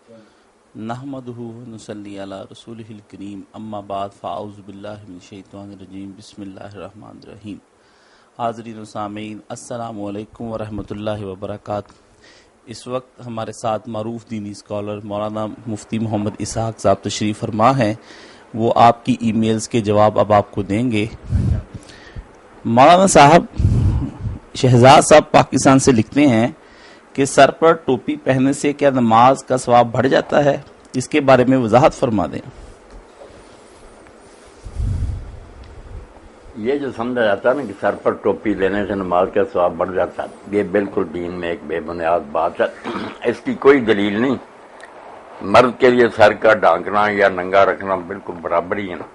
نحمدہ ونصلی علی رسولہ الکریم اما بعد فاعوذ باللہ من الشیطان الرجیم بسم اللہ الرحمن الرحیم۔ حاضرین و سامعین السلام علیکم ورحمۃ اللہ وبرکاتہ۔ اس وقت ہمارے ساتھ معروف دینی اسکالر مولانا مفتی محمد اسحاق صاحب تشریف فرما ہیں، وہ آپ کی ای میلز کے جواب اب آپ کو دیں گے۔ مولانا صاحب، شہزاد صاحب پاکستان سے لکھتے ہیں کہ سر پر ٹوپی پہننے سے کیا نماز کا ثواب بڑھ جاتا ہے؟ اس کے بارے میں وضاحت فرما دیں۔ یہ جو سمجھا جاتا ہے نا کہ سر پر ٹوپی لینے سے نماز کا ثواب بڑھ جاتا ہے، یہ بالکل دین میں ایک بے بنیاد بات ہے۔ اس کی کوئی دلیل نہیں۔ مرد کے لیے سر کا ڈھانکنا یا ننگا رکھنا بالکل برابر ہی ہے نا،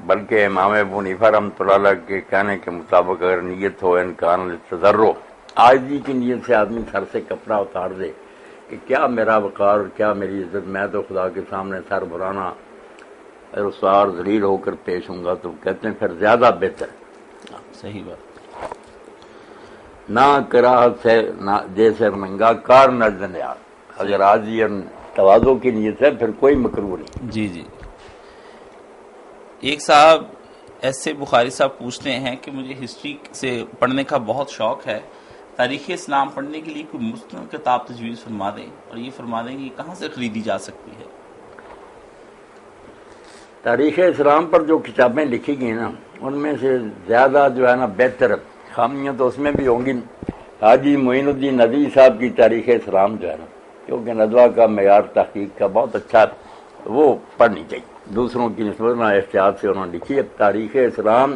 بلکہ امام ابو حنیفہ رحمۃ اللہ علیہ کے کہنے کے مطابق اگر نیت ہو امکان تجرو، عاجزی کی نیت سے آدمی سر سے کپڑا اتار دے کہ کیا میرا وقار اور کیا میری عزت، میں تو خدا کے سامنے سر بھرانا رسوار ذلیل ہو کر پیش ہوں گا، تو کہتے ہیں پھر زیادہ بہتر۔ صحیح بات۔ نہ کراہت سے نہ جیسے ننگا کار نزد یار، اگر عاجزی اور تواضع کی نیت ہے پھر کوئی مکروہ نہیں۔ جی۔ ایک صاحب ایسے بخاری صاحب پوچھتے ہیں کہ مجھے ہسٹری سے پڑھنے کا بہت شوق ہے، تاریخ اسلام پڑھنے کے لیے کوئی مستند کتاب تجویز فرما دیں، اور یہ فرما دیں کہ کہاں سے خریدی جا سکتی ہے۔ تاریخ اسلام پر جو کتابیں لکھی گئی نا، ان میں سے زیادہ جو ہے نا بہتر، خامیاں تو اس میں بھی ہوں گی، حاجی معین الدین ندوی صاحب کی تاریخ اسلام جو ہے نا، کیونکہ ندوہ کا معیار تحقیق کا بہت اچھا ہے، وہ پڑھنی چاہیے۔ دوسروں کی نسبت نہ احتیاط سے انہوں نے لکھی ہے تاریخ اسلام،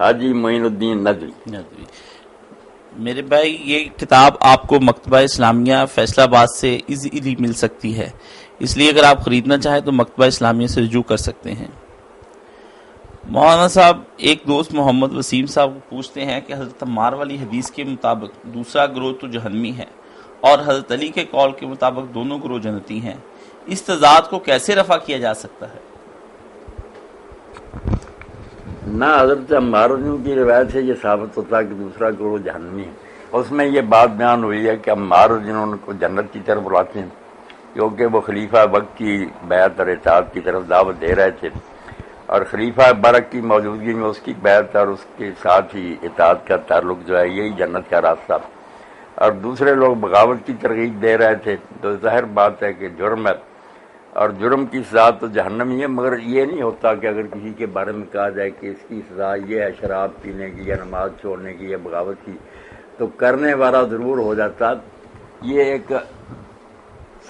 حاجی معین الدین ندوی۔ میرے بھائی، یہ کتاب آپ کو مکتبہ اسلامیہ فیصل آباد سے ایزیلی مل سکتی ہے، اس لیے اگر آپ خریدنا چاہیں تو مکتبہ اسلامیہ سے رجوع کر سکتے ہیں۔ مولانا صاحب، ایک دوست محمد وسیم صاحب پوچھتے ہیں کہ حضرت عمار والی حدیث کے مطابق دوسرا گروہ تو جہنمی ہے، اور حضرت علی کے قول کے مطابق دونوں گروہ جنتی ہیں، اس تضاد کو کیسے رفع کیا جا سکتا ہے؟ نہ حضرت عمار کی روایت سے یہ ثابت ہوتا ہے کہ دوسرا گروہ جہنمی ہے۔ اس میں یہ بات بیان ہوئی ہے کہ عمار جنہوں کو جنت کی طرف بلاتے ہیں، کیونکہ وہ خلیفہ وقت کی بیعت اور اطاعت کی طرف دعوت دے رہے تھے، اور خلیفہ برک کی موجودگی میں اس کی بیعت اور اس کے ساتھ ہی اطاعت کا تعلق جو ہے یہی جنت کا راستہ، اور دوسرے لوگ بغاوت کی ترغیب دے رہے تھے، تو ظاہر بات ہے کہ جرم ہے، اور جرم کی سزا تو جہنم ہی ہے۔ مگر یہ نہیں ہوتا کہ اگر کسی کے بارے میں کہا جائے کہ اس کی سزا یہ ہے شراب پینے کی یا نماز چھوڑنے کی یا بغاوت کی، تو کرنے والا ضرور ہو جاتا۔ یہ ایک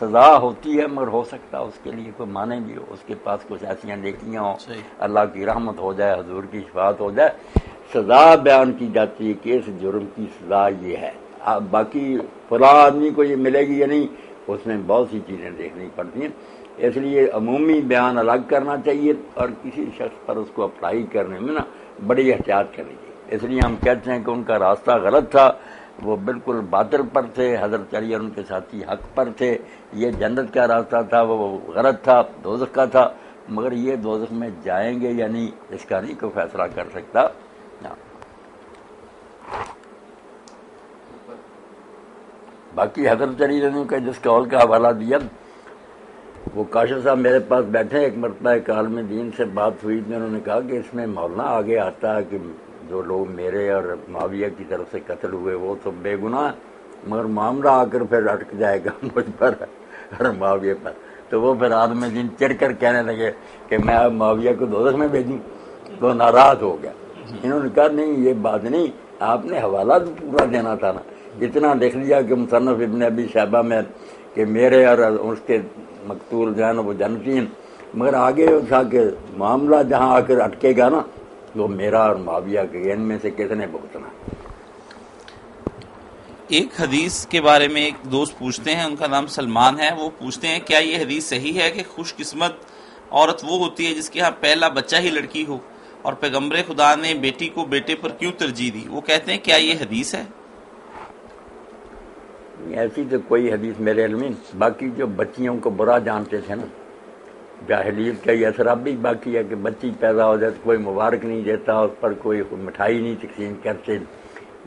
سزا ہوتی ہے، مگر ہو سکتا اس کے لیے کوئی معنی بھی ہو، اس کے پاس کچھ ایسیاں نیکیاں ہوں، اللہ کی رحمت ہو جائے، حضور کی شفاعت ہو جائے، سزا بیان کی جاتی ہے کہ اس جرم کی سزا یہ ہے۔ باقی فلاں آدمی کو یہ ملے گی یا نہیں، اس میں بہت سی چیزیں دیکھنی پڑتی ہیں، اس لیے عمومی بیان الگ کرنا چاہیے، اور کسی شخص پر اس کو اپلائی کرنے میں نا بڑی احتیاط کرنی چاہیے۔ اس لیے ہم کہتے ہیں کہ ان کا راستہ غلط تھا، وہ بالکل باطل پر تھے، حضرت علی اور ان کے ساتھی حق پر تھے، یہ جنت کا راستہ تھا، وہ غلط تھا، دوزخ کا تھا، مگر یہ دوزخ میں جائیں گے یا نہیں اس کا نہیں کوئی فیصلہ کر سکتا۔ باقی حضرت علی کا جس قول کا حوالہ دیا، وہ کاشف صاحب میرے پاس بیٹھے، ایک مرتبہ ایک عالم دین سے بات ہوئی، انہوں نے کہا کہ اس میں مولانا آگے آتا ہے کہ جو لوگ میرے اور معاویہ کی طرف سے قتل ہوئے وہ تو بے گناہ، مگر معاملہ آ کر پھر اٹک جائے گا مجھ پر اور معاویہ پر، تو وہ پھر عالم دین چڑھ کر کہنے لگے کہ میں اب معاویہ کو دوزخ میں بھیجوں، تو ناراض ہو گیا۔ انہوں نے کہا نہیں، یہ بات نہیں، آپ نے حوالہ تو پورا دینا تھا نا، اتنا لکھ لیا کہ مصنف ابن ابی شیبہ میں کہ میرے اور اس کے مقتول جو ہے نا وہ جنتی ہیں، مگر آگے تھا کہ معاملہ جہاں آ کر اٹکے گا نا وہ میرا اور معاویہ کے، ان میں سے کس نے بھگتنا۔ ایک حدیث کے بارے میں ایک دوست پوچھتے ہیں، ان کا نام سلمان ہے، وہ پوچھتے ہیں کیا یہ حدیث صحیح ہے کہ خوش قسمت عورت وہ ہوتی ہے جس کے ہاں پہلا بچہ ہی لڑکی ہو، اور پیغمبر خدا نے بیٹی کو بیٹے پر کیوں ترجیح دی؟ وہ کہتے ہیں کیا یہ حدیث ہے؟ ایسی تو کوئی حدیث میرے علم میں، باقی جو بچیوں کو برا جانتے تھے نا، جاہلیت کا یہ اثر اب بھی باقی ہے کہ بچی پیدا ہو جائے تو کوئی مبارک نہیں دیتا، اس پر کوئی مٹھائی نہیں تقسیم کرتے،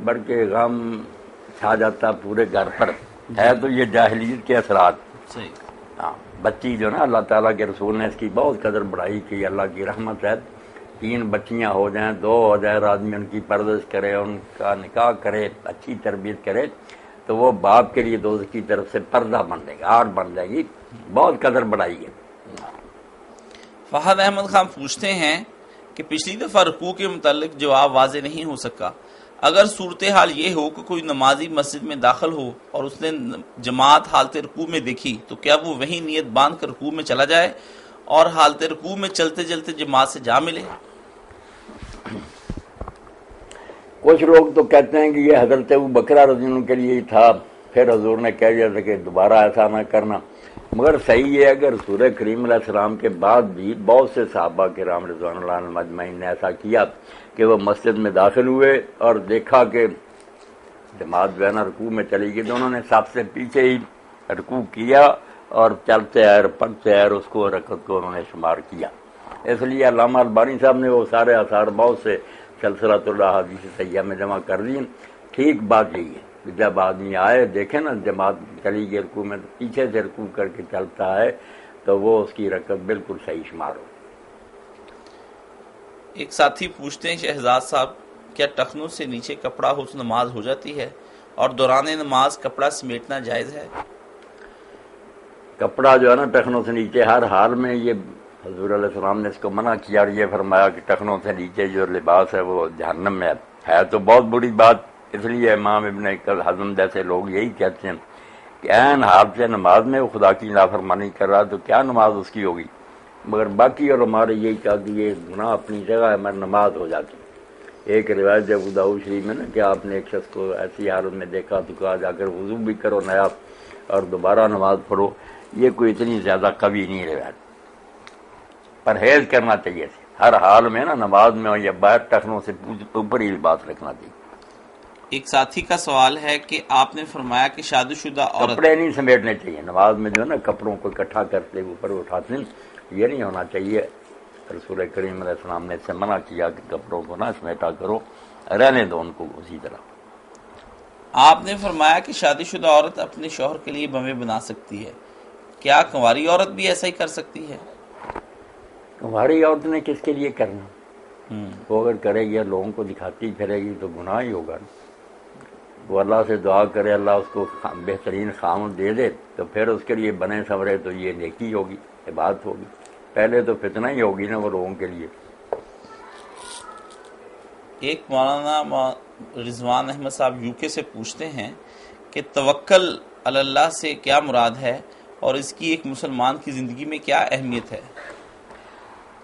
بلکہ غم چھا جاتا پورے گھر پر، ہے تو یہ جاہلیت کے اثرات۔ صحیح۔ ہاں بچی جو نا اللہ تعالیٰ کے رسول نے اس کی بہت قدر بڑھائی کی، اللہ کی رحمت ہے، 3 بچیاں ہو جائیں 2 ہو جائے، آدمی ان کی پرورش کرے، ان کا نکاح کرے، اچھی تربیت کرے تو وہ باپ کے لیے دوست کی طرف سے پردہ بن جائے گا، آڑ بن جائے گی، بہت قدر بڑھائی ہے۔ فہد احمد خان پوچھتے ہیں کہ پچھلی دفعہ رکوع کے متعلق جواب واضح نہیں ہو سکا، اگر صورتحال یہ ہو کہ کوئی نمازی مسجد میں داخل ہو اور اس نے جماعت حالت رکوع میں دیکھی تو کیا وہ وہی نیت باندھ کر رکوع میں چلا جائے اور حالت رکوع میں چلتے چلتے جماعت سے جا ملے؟ کچھ لوگ تو کہتے ہیں کہ یہ حضرت ابوبکر رضی اللہ عنہ کے لیے ہی تھا، پھر حضور نے کہہ دیا تھا کہ دوبارہ ایسا نہ کرنا، مگر صحیح ہے اگر رسول کریم علیہ السلام کے بعد بھی بہت سے صحابہ کرام رضوان اللہ عنہم اجمعین نے ایسا کیا کہ وہ مسجد میں داخل ہوئے اور دیکھا کہ جماعت جو ہے نا رکوع میں چلی گئی تو انہوں نے سب سے پیچھے ہی رکوع کیا اور چلتے آئے پڑھتے آئے اس کو رکعت کو انہوں نے شمار کیا۔ اس لیے علامہ البانی صاحب نے وہ سارے آثار بہت سے سلسلۃ الاحادیث صحیحہ میں جمع کر دی۔ ٹھیک بات یہی ہے کہ جب آدمی آئے دیکھے نا جماعت چلی گئی رکوع میں تو پیچھے سے رکوع کر کے چلتا ہے تو وہ اس کی رکعت بالکل صحیح شمار ہو۔ ایک ساتھی پوچھتے ہیں شہزاد صاحب کیا ٹخنوں سے نیچے کپڑا ہو تو نماز ہو جاتی ہے اور دوران نماز کپڑا سمیٹنا جائز ہے؟ کپڑا جو ہے نا ٹخنوں سے نیچے ہر حال میں، یہ حضور علیہ السلام نے اس کو منع کیا اور یہ فرمایا کہ ٹخنوں سے نیچے جو لباس ہے وہ جہنم میں ہے تو بہت بری بات۔ اس لیے امام ابن حزم جیسے لوگ یہی کہتے ہیں کہ عین حال سے نماز میں وہ خدا کی نافرمانی کر رہا تو کیا نماز اس کی ہوگی، مگر باقی علماء نے یہی کہا کہ یہ گناہ اپنی جگہ ہے مگر نماز ہو جاتی۔ ایک روایت ابو داؤد شریف میں نا کہ آپ نے ایک شخص کو ایسی حالت میں دیکھا تو کہا جا کر وضو بھی کرو نیا اور دوبارہ نماز پڑھو، یہ کوئی اتنی زیادہ قوی نہیں روایت، پرہیز کرنا چاہیے ہر حال میں نا نماز میں یا باہر ٹخنوں سے اوپر ہی لباس رکھنا چاہیے۔ ایک ساتھی کا سوال ہے کہ آپ نے فرمایا کہ شادی شدہ عورت کپڑے نہیں سمیٹنے چاہیے نماز میں، جو ہے نا کپڑوں کو اکٹھا کرتے اوپر اٹھاتے ہیں، یہ نہیں ہونا چاہیے۔ رسول کریم علیہ السلام نے اس سے منع کیا کہ کپڑوں کو نہ سمیٹا کرو، رہنے دو ان کو اسی طرح۔ آپ نے فرمایا کہ شادی شدہ عورت اپنے شوہر کے لیے بمیں بنا سکتی ہے، کیا کنواری عورت بھی ایسا ہی کر سکتی ہے؟ ہماری عورت نے کس کے لیے کرنا، وہ اگر کرے گی لوگوں کو دکھاتی پھرے گی تو گناہ ہی ہوگا۔ وہ اللہ سے دعا کرے اللہ اس کو بہترین خامد دے دے تو پھر اس کے لیے بنے سنورے تو یہ نیکی ہوگی، عبادت ہوگی، پہلے تو فتنہ ہی ہوگی نا وہ لوگوں کے لیے۔ ایک مولانا رضوان احمد صاحب یو کے سے پوچھتے ہیں کہ توکل علی اللہ سے کیا مراد ہے اور اس کی ایک مسلمان کی زندگی میں کیا اہمیت ہے؟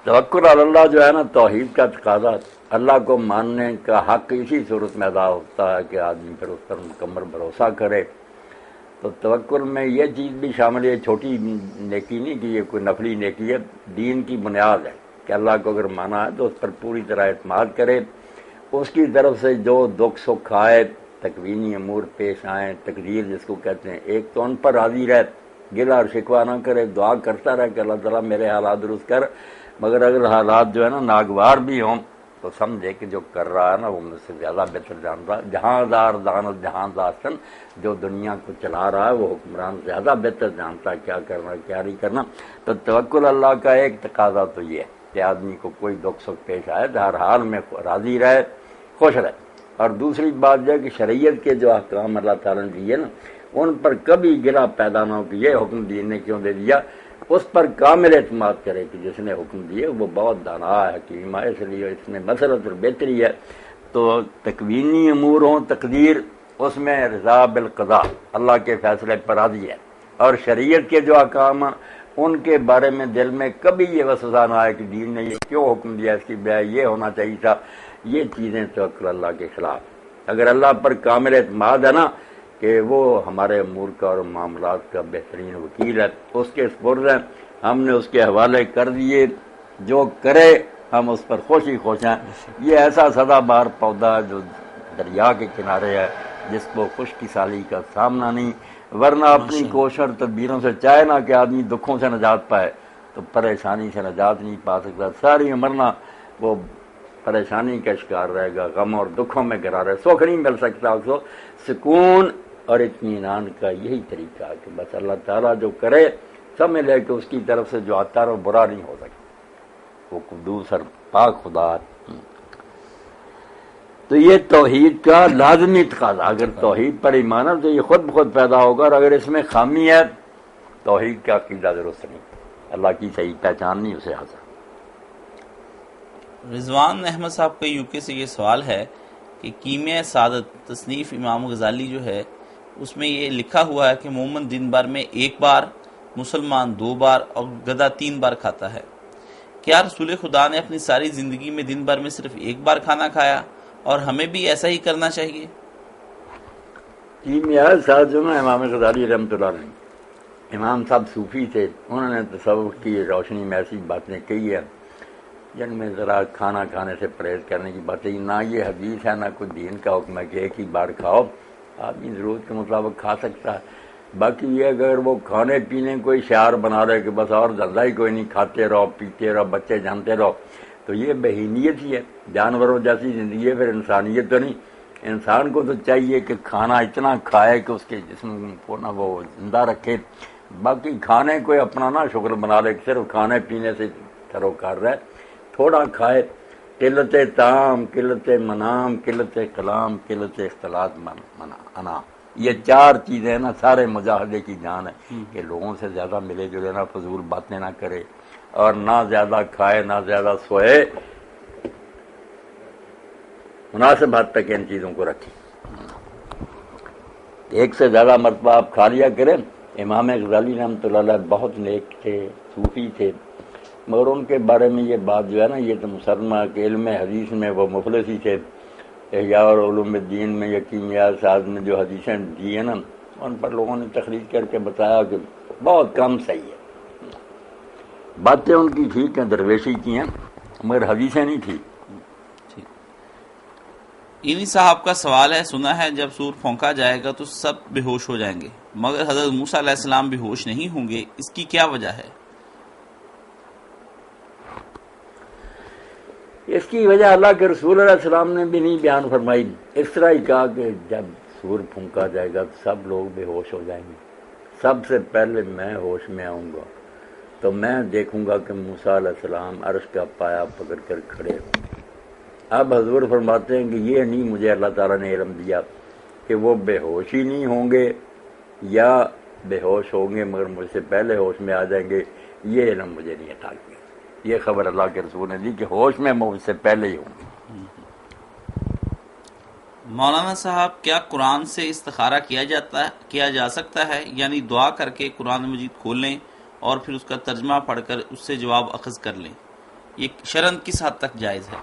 توکل علی اللہ جو ہے نا توحید کا تقاضا، اللہ کو ماننے کا حق اسی صورت میں ادا ہوتا ہے کہ آدمی پھر اس پر مکمل بھروسہ کرے۔ تو توکل میں یہ چیز بھی شامل ہے، چھوٹی نیکی نہیں کہ یہ کوئی نفلی نیکی ہے، دین کی بنیاد ہے کہ اللہ کو اگر مانا ہے تو اس پر پوری طرح اعتماد کرے، اس کی طرف سے جو دکھ سکھ آئے، تکوینی امور پیش آئیں، تقدیر جس کو کہتے ہیں، ایک تو ان پر راضی رہے، گلہ اور شکوہ نہ کرے، دعا کرتا رہے کہ اللہ تعالیٰ میرے حالات درست کر، مگر اگر حالات جو ہے نا ناگوار بھی ہوں تو سمجھے کہ جو کر رہا ہے نا وہ مجھ سے زیادہ بہتر جانتا ہے، جہاں دانت جہاں داستن، جو دنیا کو چلا رہا ہے وہ حکمران زیادہ بہتر جانتا ہے کیا کرنا کیا نہیں کرنا۔ تو توکل اللہ کا ایک تقاضا تو یہ ہے کہ آدمی کو کوئی دکھ سکھ پیش آئے تو ہر حال میں راضی رہے، خوش رہے۔ اور دوسری بات یہ ہے کہ شریعت کے جو احکام اللہ تعالیٰ نے دیے نا ان پر کبھی گرا پیدا نہ ہو کہ یہ حکم دین نے کیوں دے دیا، اس پر کامل اعتماد کرے کہ جس نے حکم دیے وہ بہت دانا ہے، حکیم ہے، اس لیے اس میں مسرت اور بہتری ہے۔ تو تکوینی امور ہوں، تقدیر، اس میں رضا بالقضاء، اللہ کے فیصلے پر راضی ہے، اور شریعت کے جو احکام ہیں ان کے بارے میں دل میں کبھی یہ وسوسہ نہ آئے کہ دین نے یہ کیوں حکم دیا، اس کی بجائے یہ ہونا چاہیے تھا، یہ چیزیں توکل اللہ کے خلاف۔ اگر اللہ پر کامل اعتماد ہے نا کہ وہ ہمارے امور کا اور معاملات کا بہترین وکیل ہے، اس کے سپرد ہیں، ہم نے اس کے حوالے کر دیے، جو کرے ہم اس پر خوش ہی خوش ہیں۔ یہ ایسا سدا بہار پودا ہے جو دریا کے کنارے ہے، جس کو خشکی سالی کا سامنا نہیں، ورنہ اپنی کوشش اور تدبیروں سے چاہے نہ کہ آدمی دکھوں سے نجات پائے تو پریشانی سے نجات نہیں پا سکتا، ساری عمر نہ وہ پریشانی کا شکار رہے گا، غم اور دکھوں میں گرا رہے، سکھ نہیں مل سکتا اس کو۔ سکون اور اطمینان کا یہی طریقہ ہے کہ بس اللہ تعالیٰ جو کرے سمجھ لے کہ اس کی طرف سے جو آتا ہے وہ برا نہیں ہو سکتا، وہ قدوس اور پاک خدا ہے۔ تو یہ توحید کا لازمی تقاضا، اگر توحید پر ایمان ہے تو یہ خود بخود پیدا ہوگا، اور اگر اس میں خامی ہے توحید کا عقیدہ درست نہیں، اللہ کی صحیح پہچان نہیں اسے حاصل۔ رضوان احمد صاحب کا یو کے سے یہ سوال ہے کہ کیمیہ سعادت تصنیف امام غزالی جو ہے اس میں یہ لکھا ہوا ہے کہ مومن دن بھر میں 1 بار، مسلمان 2 بار اور گدھا 3 بار کھاتا ہے۔ کیا رسول خدا نے اپنی ساری زندگی میں دن بھر میں صرف 1 بار کھانا کھایا اور ہمیں بھی ایسا ہی کرنا چاہیے؟ کیمیہ سعادت جو نا امام غزالی رحمۃ اللہ علیہ، امام صاحب صوفی تھے، انہوں نے تصوف کی روشنی میں ایسی باتیں کہی ہیں جن میں ذرا کھانا کھانے سے پرہیز کرنے کی باتیں، نہ یہ حدیث ہے نہ کوئی دین کا حکم ہے کہ 1 ہی بار کھاؤ، آدمی ضرورت کے مطابق کھا سکتا ہے۔ باقی یہ اگر وہ کھانے پینے کوئی شعار بنا رہے کہ بس اور دھندا ہی کوئی نہیں، کھاتے رہو پیتے رہو بچے جانتے رہو، تو یہ بہیمیت ہی ہے، جانوروں جیسی زندگی ہے، پھر انسانیت تو نہیں۔ انسان کو تو چاہیے کہ کھانا اتنا کھائے کہ اس کے جسم کو نہ وہ زندہ رکھے، باقی کھانے کو اپنا نہ شکر بنا لے کہ صرف کھانے پینے سے تروکار رہے، تھوڑا کھائے۔ قلت طعام، قلت منام، قلت کلام، قلت اختلاط انا، یہ 4 چیزیں نا سارے مجاہدے کی جان ہے کہ لوگوں سے زیادہ ملے جلے نہ، فضول باتیں نہ کرے، اور نہ زیادہ کھائے نہ زیادہ سوئے، مناسب حد تک ان چیزوں کو رکھیں۔ 1 سے زیادہ مرتبہ آپ کھا لیا کریں۔ امام غزالی رحمۃ اللہ علیہ بہت نیک تھے، صوفی تھے، مگر ان کے بارے میں یہ بات جو ہے نا، یہ تو مسلمہ کہ علم حدیث میں وہ مفلس ہی تھے۔ احیاء اور علوم الدین میں یا کیمیہ سعادت میں جو حدیثیں دی ہیں نا، ان پر لوگوں نے تخریج کر کے بتایا کہ بہت کم صحیح ہے۔ باتیں ان کی ٹھیک ہیں، درویشی کی ہیں، مگر حدیثیں نہیں ٹھیک۔ انہی صاحب کا سوال ہے، سنا ہے جب سور پھونکا جائے گا تو سب بے ہوش ہو جائیں گے، مگر حضرت موسیٰ علیہ السلام بے ہوش نہیں ہوں گے، اس کی کیا وجہ ہے؟ اس کی وجہ اللہ کے رسول علیہ السلام نے بھی نہیں بیان فرمائی، اس طرح ہی کہا کہ جب سور پھونکا جائے گا تو سب لوگ بے ہوش ہو جائیں گے، سب سے پہلے میں ہوش میں آؤں گا، تو میں دیکھوں گا کہ موسیٰ علیہ السلام عرش کا پایا پکڑ کر کھڑے ہوں۔ اب حضور فرماتے ہیں کہ یہ نہیں مجھے اللہ تعالیٰ نے علم دیا کہ وہ بے ہوش ہی نہیں ہوں گے یا بے ہوش ہوں گے مگر مجھ سے پہلے ہوش میں آ جائیں گے، یہ علم مجھے نہیں عطا کیا۔ یہ خبر اللہ کے رسول نے دی کہ ہوش میں مجھ سے پہلے ہی ہوں گے۔ مولانا صاحب، کیا قرآن سے استخارہ کیا جا سکتا ہے؟ یعنی دعا کر کے قرآن مجید کھول لیں اور پھر اس کا ترجمہ پڑھ کر اس سے جواب اخذ کر لیں، یہ شرعاً کس حد تک جائز ہے؟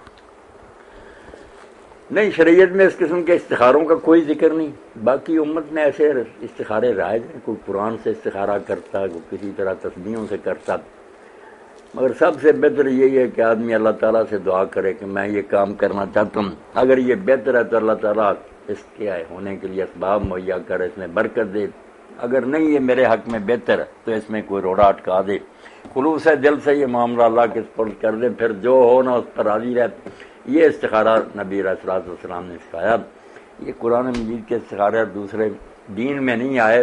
نہیں، شریعت میں اس قسم کے استخاروں کا کوئی ذکر نہیں، باقی امت میں ایسے استخارے رائج ہیں، کوئی قرآن سے استخارہ کرتا، کوئی کسی طرح تسبیحوں سے کرتا، مگر سب سے بہتر یہی ہے کہ آدمی اللہ تعالیٰ سے دعا کرے کہ میں یہ کام کرنا چاہتا ہوں، اگر یہ بہتر ہے تو اللہ تعالیٰ اس کے ہونے کے لیے اسباب مہیا کرے، اس میں برکت دے، اگر نہیں یہ میرے حق میں بہتر ہے تو اس میں کوئی روڑا اٹکا دے، خلوص دل سے یہ معاملہ اللہ کے سپرد کر دے، پھر جو ہو نا اس پر راضی رہے۔ یہ استخارہ نبی علیہ الصلوۃ والسلام نے سکھایا، یہ قرآن مجید کے استخارے دوسرے دین میں نہیں آئے۔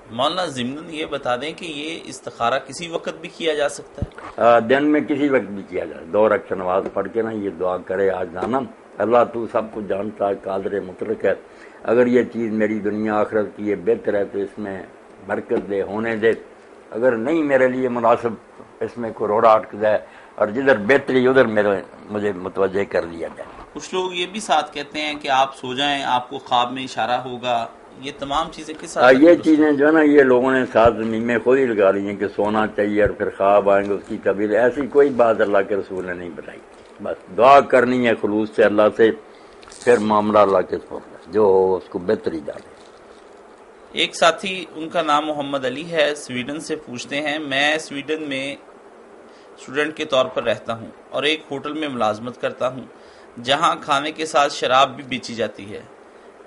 مولانا ضمن یہ بتا دیں کہ یہ استخارہ کسی وقت بھی کیا جا سکتا ہے؟ دن میں کسی وقت بھی کیا جائے، 2 رکعت نماز پڑھ کے نا یہ دعا کرے، آج جانا اللہ تو سب کچھ جانتا ہے، قادر مطلق ہے، اگر یہ چیز میری دنیا آخرت کی یہ بہتر ہے تو اس میں برکت دے، ہونے دے، اگر نہیں میرے لیے مناسب اس میں کوئی روڑا اٹک جائے، اور جدھر بہتری ادھر مجھے متوجہ کر لیا جائے۔ کچھ لوگ یہ بھی ساتھ کہتے ہیں کہ آپ سو جائیں، آپ کو خواب میں اشارہ ہوگا، یہ تمام چیزیں کس ساتھ؟ یہ چیزیں جو ہے نا یہ لوگوں نے ساتھ زمین میں خود ہی لگا لی ہیں کہ سونا چاہیے اور پھر خواب آئیں گے اس کی تعبیر، ایسی کوئی بات اللہ کے رسول نے نہیں بتائی، بس دعا کرنی ہے خلوص سے اللہ سے، پھر معاملہ اللہ کے سپرد، جو ہو اس کو بہتری ڈالے۔ ایک ساتھی، ان کا نام محمد علی ہے، سویڈن سے پوچھتے ہیں، میں سویڈن میں اسٹوڈنٹ کے طور پر رہتا ہوں اور ایک ہوٹل میں ملازمت کرتا ہوں جہاں کھانے کے ساتھ شراب بھی بیچی جاتی ہے۔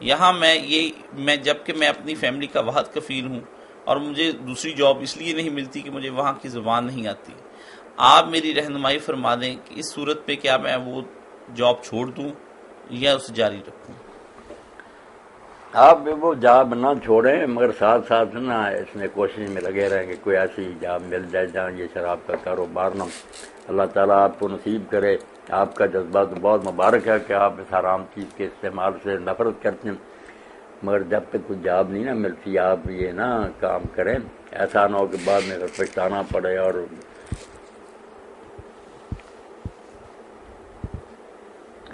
یہاں میں جبکہ میں اپنی فیملی کا واحد کفیل ہوں اور مجھے دوسری جاب اس لیے نہیں ملتی کہ مجھے وہاں کی زبان نہیں آتی۔ آپ میری رہنمائی فرما دیں کہ اس صورت پہ کیا میں وہ جاب چھوڑ دوں یا اسے جاری رکھوں؟ آپ وہ جاب نہ چھوڑیں، مگر ساتھ ساتھ نا اس میں کوشش میں لگے رہیں کہ کوئی ایسی جاب مل جائے جہاں یہ شراب کا کاروبار نہ، اللہ تعالیٰ آپ کو نصیب کرے۔ آپ کا جذبہ تو بہت مبارک ہے کہ آپ اس حرام چیز کے استعمال سے نفرت کرتے ہیں، مگر جب تک کوئی جاب نہیں نا ملتی آپ یہ نہ کام کریں، ایسا نہ ہو کہ بعد میں پچھتانا پڑے۔ اور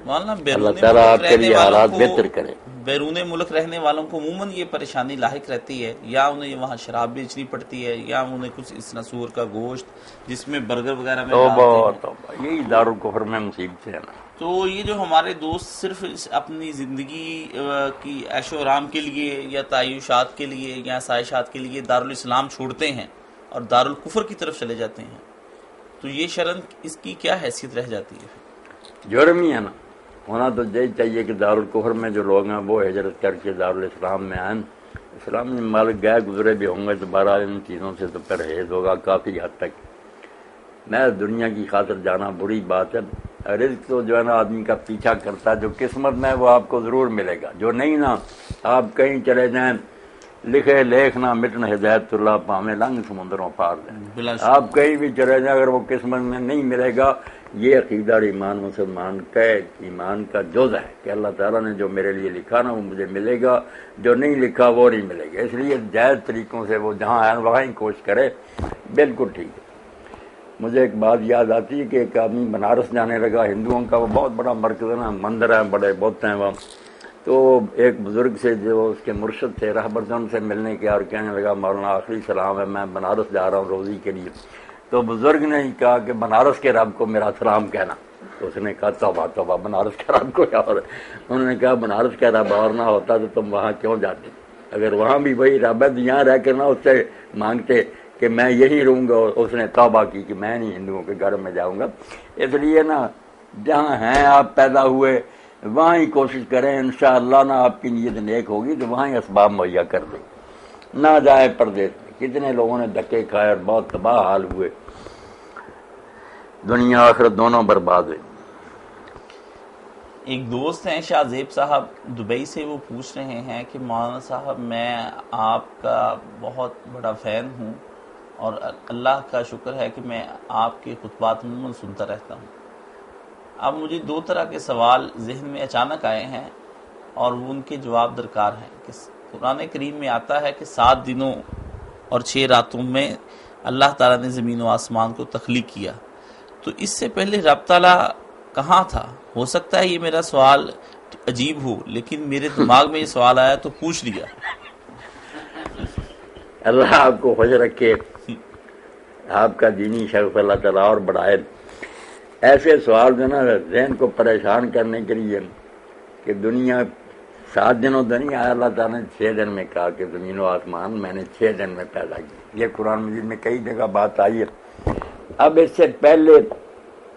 مولانا اللہ تعالیٰ آپ کے لیے حالات بہتر کرے۔ بیرون ملک رہنے والوں کو عموماً یہ پریشانی لاحق رہتی ہے، یا انہیں وہاں شراب بیچنی پڑتی ہے، یا انہیں کچھ اس نسور کا گوشت جس میں برگر وغیرہ میں ڈالتے ہیں۔ یہی دارالکفر میں مصیبت ہے نا۔ تو یہ جو ہمارے دوست صرف اپنی زندگی کی عیش و آرام کے لیے یا تعیشات کے لیے یا سائشات کے لیے دارالاسلام چھوڑتے ہیں اور دارالکفر کی طرف چلے جاتے ہیں، تو یہ شرن اس کی کیا حیثیت رہ جاتی ہے؟ جرم ہی ہے نا، ہونا تو یہی چاہیے کہ دارالکفر میں جو لوگ ہیں وہ ہجرت کر کے دارالاسلام میں آئیں۔ اسلام میں مالک گئے گزرے بھی ہوں گے تو بہرحال ان چیزوں سے تو پرہیز ہوگا کافی حد تک۔ میں دنیا کی خاطر جانا بری بات ہے، رزق تو جو ہے نا آدمی کا پیچھا کرتا ہے، جو قسمت میں وہ آپ کو ضرور ملے گا، جو نہیں نا آپ کہیں چلے جائیں، لکھے لیکھ نہ مٹن ہدایت اللہ پامے لنگ سمندروں پار دیں، آپ کہیں بھی چلے جائیں اگر وہ قسمت میں نہیں ملے گا۔ یہ عقیدہ اور ایمان مسلمان کا ایمان کا جز ہے کہ اللہ تعالیٰ نے جو میرے لیے لکھا نا وہ مجھے ملے گا، جو نہیں لکھا وہ نہیں ملے گا۔ اس لیے جائز طریقوں سے وہ جہاں ہے وہاں ہی کوشش کرے، بالکل ٹھیک ہے۔ مجھے ایک بات یاد آتی ہے کہ ایک آدمی بنارس جانے لگا، ہندوؤں کا وہ بہت بڑا مرکز ہے نا، مندر ہیں بڑے بت ہیں وہاں، تو ایک بزرگ سے جو اس کے مرشد تھے رہبر ان سے ملنے کے اور کہنے لگا مولانا آخری سلام ہے، میں بنارس جا رہا ہوں روزی کے لیے۔ تو بزرگ نے ہی کہا کہ بنارس کے رب کو میرا سلام کہنا۔ تو اس نے کہا توبہ توبہ، بنارس کا رب کو کیا اور؟ انہوں نے کہا بنارس کا رب اور نہ ہوتا تو تم وہاں کیوں جاتے؟ اگر وہاں بھی وہی رب ہے تو یہاں رہ کر نہ اس سے مانگتے کہ میں یہی رہوں گا۔ اس نے توبہ کی کہ میں نہیں ہندوؤں کے گھر میں جاؤں گا۔ اس لیے نا جہاں ہیں آپ پیدا ہوئے وہاں ہی کوشش کریں، انشاءاللہ نا آپ کی نیت نیک ہوگی تو وہاں ہی اسباب مہیا کر دیں، نہ جائے پردیس میں۔ کتنے لوگوں نے دھکے کھائے اور بہت تباہ حال ہوئے، دنیا آخرت دونوں برباد ہوئے۔ ایک دوست ہیں شاہ زیب صاحب دبئی سے، وہ پوچھ رہے ہیں کہ مولانا صاحب میں آپ کا بہت بڑا فین ہوں اور اللہ کا شکر ہے کہ میں آپ کے خطبات عموماً سنتا رہتا ہوں۔ اب مجھے دو طرح کے سوال ذہن میں اچانک آئے ہیں اور وہ ان کے جواب درکار ہیں کہ قرآن کریم میں آتا ہے کہ 7 دنوں اور 6 راتوں میں اللہ تعالیٰ نے زمین و آسمان کو تخلیق کیا، تو اس سے پہلے رب تعالیٰ کہاں تھا؟ ہو سکتا ہے یہ میرا سوال عجیب ہو، لیکن میرے دماغ میں یہ سوال آیا تو پوچھ لیا۔ اللہ آپ کو خوش رکھے، آپ کا دینی شرف اللہ تعالیٰ اور بڑھائے۔ ایسے سوال جو نا ذہن کو پریشان کرنے کے لیے کہ دنیا 7 دنوں تو نہیں آیا، اللہ تعالیٰ نے 6 دن میں کہا کہ زمین و آسمان میں نے 6 دن میں پیدا کی۔ یہ قرآن مجید میں کئی جگہ بات آئی ہے۔ اب اس سے پہلے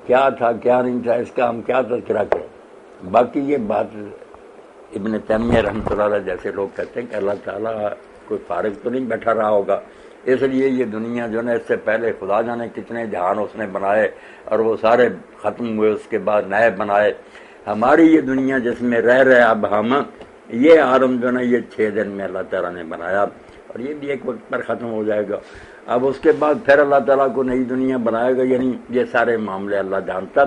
کیا تھا کیا نہیں تھا اس کا ہم کیا تذکرہ کریں؟ باقی یہ بات ابن تیمیہ رحمۃ اللہ علیہ جیسے لوگ کہتے ہیں کہ اللہ تعالیٰ کوئی فارغ تو نہیں بیٹھا رہا ہوگا، اس لیے یہ دنیا جو ہے اس سے پہلے خدا جانے کتنے جہان اس نے بنائے اور وہ سارے ختم ہوئے، اس کے بعد نئے بنائے۔ ہماری یہ دنیا جس میں رہ رہے اب ہم، یہ عالم جو ہے یہ 6 دن میں اللہ تعالیٰ نے بنایا اور یہ بھی ایک وقت پر ختم ہو جائے گا۔ اب اس کے بعد پھر اللہ تعالیٰ کو نئی دنیا بنائے گا، یعنی یہ سارے معاملے اللہ جانتا۔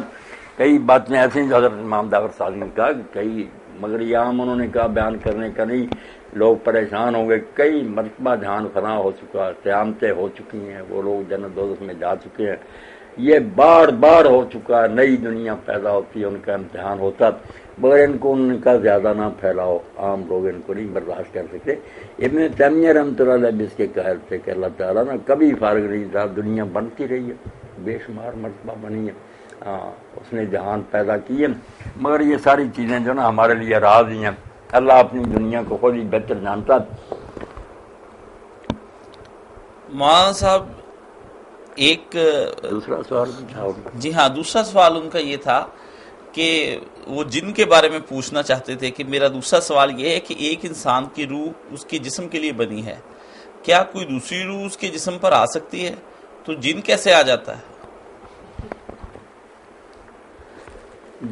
کئی باتیں ایسی جو حضرت امام جعفر صادق نے کہا کہ کئی، مگر یہ عام انہوں نے کہا بیان کرنے کا نہیں، لوگ پریشان ہوں گے۔ کئی مرتبہ جہان فنا ہو چکا، قیامتیں ہو چکی ہیں، وہ لوگ جنت دوزخ میں جا چکے ہیں، یہ بار بار ہو چکا ہے، نئی دنیا پیدا ہوتی ہے، ان کا امتحان ہوتا، مگر ان کو ان کا زیادہ نہ پھیلاؤ، عام لوگ ان کو نہیں برداشت کر سکتے۔ ابن تیمیہ رحمۃ اللہ علیہ بھی اس کے قائل تھے کہ اللہ تعالیٰ نے کبھی فارغ نہیں تھا، دنیا بنتی رہی ہے، بے شمار مرتبہ بنی ہے، اس نے جہان پیدا کیے، مگر یہ ساری چیزیں جو نا ہمارے لیے راز ہی ہیں، اللہ اپنی دنیا کو خود ہی بہتر جانتا۔ مولانا صاحب ایک دوسرا سوال جی ہاں، دوسرا سوال ان کا یہ تھا کہ وہ جن کے بارے میں پوچھنا چاہتے تھے کہ میرا دوسرا سوال یہ ہے کہ ایک انسان کی روح اس کے جسم کے لیے بنی ہے، کیا کوئی دوسری روح اس کے جسم پر آ سکتی ہے؟ تو جن کیسے آ جاتا ہے؟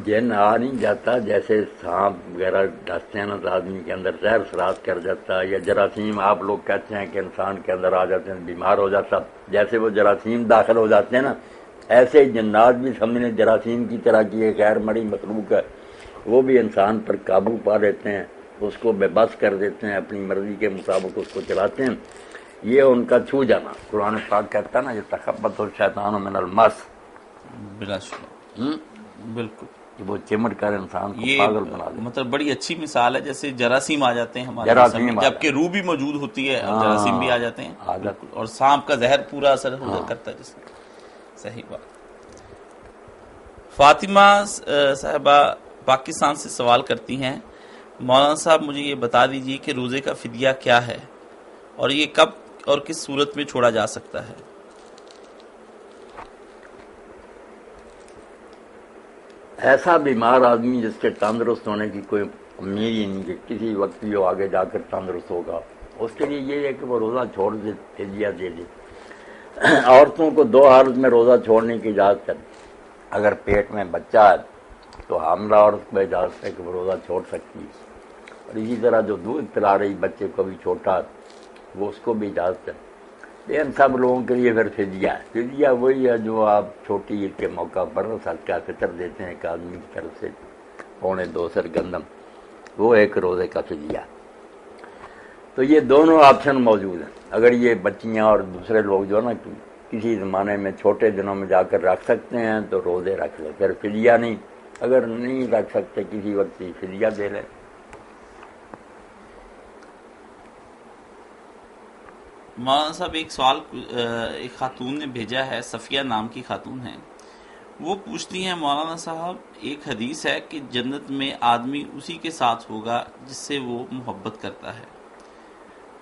جن آ نہیں جاتا، جیسے سانپ وغیرہ ڈستے ہیں نا تو آدمی کے اندر زہر سرات کر جاتا ہے، یا جراثیم آپ لوگ کہتے ہیں کہ انسان کے اندر آ جاتے ہیں بیمار ہو جاتا، جیسے وہ جراثیم داخل ہو جاتے ہیں نا، ایسے جنات بھی سمجھنے جراثیم کی طرح کی ایک غیر مرئی مخلوق ہے، وہ بھی انسان پر قابو پا لیتے ہیں، اس کو بے بس کر دیتے ہیں، اپنی مرضی کے مطابق اس کو چلاتے ہیں۔ یہ ان کا چھو جانا، قرآن پاک کہتا ہے نا، یہ تخبط الشیطان من المس، بلا شبہ، بالکل، کہ وہ چمٹ کر انسان کو یہ پاگل بنا دے۔ مطلب بڑی اچھی مثال ہے، جیسے جراثیم آ جاتے ہیں ہمارے جراثیم جسم میں، جبکہ روح بھی موجود ہوتی ہے اور جراثیم بھی آ جاتے ہیں، بالکل، اور سانپ کا زہر پورا اثر کرتا ہے جسم۔ صحیح بات۔ فاطمہ صاحبہ پاکستان سے سوال کرتی ہیں، مولانا صاحب مجھے یہ بتا دیجئے کہ روزے کا فدیہ کیا ہے اور یہ کب اور کس صورت میں چھوڑا جا سکتا ہے؟ ایسا بیمار آدمی جس کے تندرست ہونے کی کوئی امید ہی نہیں کہ کسی وقت بھی وہ آگے جا کر تندرست ہوگا، اس کے لیے یہ ہے کہ وہ روزہ چھوڑ دے، فدیہ دے دے۔ عورتوں کو دو حالت میں روزہ چھوڑنے کی اجازت ہے، اگر پیٹ میں بچہ ہے تو حاملہ عورت کو اجازت ہے کہ وہ روزہ چھوڑ سکتی ہے، اور اسی طرح جو دودھ پلا رہی بچے کو بھی چھوٹا ہے وہ اس کو بھی اجازت ہے۔ ان سب لوگوں کے لیے پھر فدیہ ہے۔ فدیہ وہی ہے جو آپ چھوٹی عید کے موقع پر صدقہ فطر دیتے ہیں ایک آدمی کی طرف سے 2.25 سر گندم، وہ ایک روزے کا فدیہ ہے۔ تو یہ دونوں آپشن موجود ہیں، اگر یہ بچیاں اور دوسرے لوگ جو ہے نا کسی زمانے میں چھوٹے دنوں میں جا کر رکھ سکتے ہیں تو روزے رکھ لیں، پھر فدیہ نہیں، اگر نہیں رکھ سکتے کسی وقت ہی فدیہ دے لیں۔ مولانا صاحب ایک سوال ایک خاتون نے بھیجا ہے، صفیہ نام کی خاتون ہیں، وہ پوچھتی ہیں مولانا صاحب ایک حدیث ہے کہ جنت میں آدمی اسی کے ساتھ ہوگا جس سے وہ محبت کرتا ہے،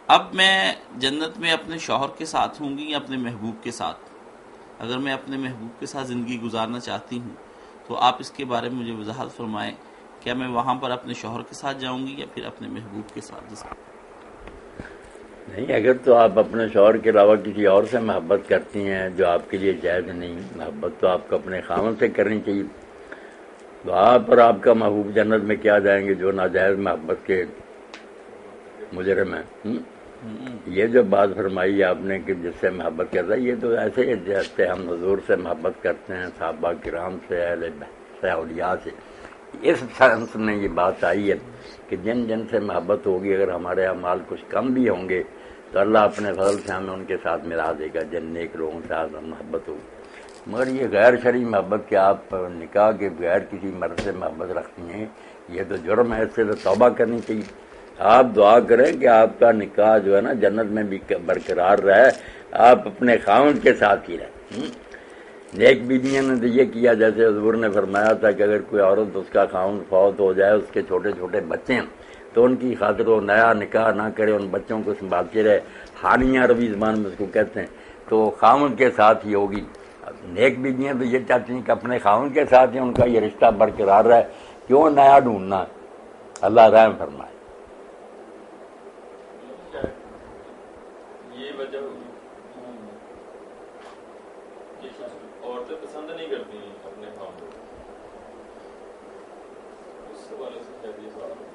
اب میں جنت میں اپنے شوہر کے ساتھ ہوں گی یا اپنے محبوب کے ساتھ؟ اگر میں اپنے محبوب کے ساتھ زندگی گزارنا چاہتی ہوں تو آپ اس کے بارے میں مجھے وضاحت فرمائیں، کیا میں وہاں پر اپنے شوہر کے ساتھ جاؤں گی یا پھر اپنے محبوب کے ساتھ؟ نہیں، اگر تو آپ اپنے شوہر کے علاوہ کسی اور سے محبت کرتی ہیں جو آپ کے لیے جائز نہیں، محبت تو آپ کو اپنے خاوند سے کرنی چاہیے، تو آپ اور آپ کا محبوب جنت میں کیا جائیں گے جو ناجائز محبت کے مجرم ہیں۔ یہ جو بات فرمائی آپ نے کہ جس سے محبت کرتا ہے، یہ تو ایسے ہی جیسے ہم حضور سے محبت کرتے ہیں، صحابہ کرام سے، اہل بیت سے، اولیاء سے، اس سنس میں یہ بات آئی ہے کہ جن جن سے محبت ہوگی، اگر ہمارے اعمال کچھ کم بھی ہوں گے تو اللہ اپنے فضل سے ہمیں ان کے ساتھ ملا دے گا جن نیک لوگوں سے آج محبت ہوگی۔ مگر یہ غیر شرعی محبت کہ آپ نکاح کے بغیر کسی مرد سے محبت رکھتی ہیں، یہ تو جرم ہے، اس سے تو توبہ کرنی چاہیے۔ آپ دعا کریں کہ آپ کا نکاح جو ہے نا جنت میں بھی برقرار رہے، آپ اپنے خاوند کے ساتھ ہی رہیں۔ نیک بیویوں نے تو یہ کیا، جیسے حضور نے فرمایا تھا کہ اگر کوئی عورت اس کا خاوند فوت ہو جائے، اس کے چھوٹے چھوٹے بچے ہیں تو ان کی خاطر وہ نیا نکاح نہ کرے، ان بچوں کو سنبھالتے رہے، حانیہ عربی زبان میں اس کو کہتے ہیں، تو خاوند کے ساتھ ہی ہوگی۔ نیک بیویاں تو یہ چاہتی ہیں کہ اپنے خاوند کے ساتھ ہی ان کا یہ رشتہ برقرار رہے، کیوں نیا ڈھونڈنا؟ اللہ رحم فرمائے۔ یہ وجہ عورتیں پسند نہیں کرتی ہیں اپنے خاوند کو، اس حوالے سے کیا یہ سوال ہے؟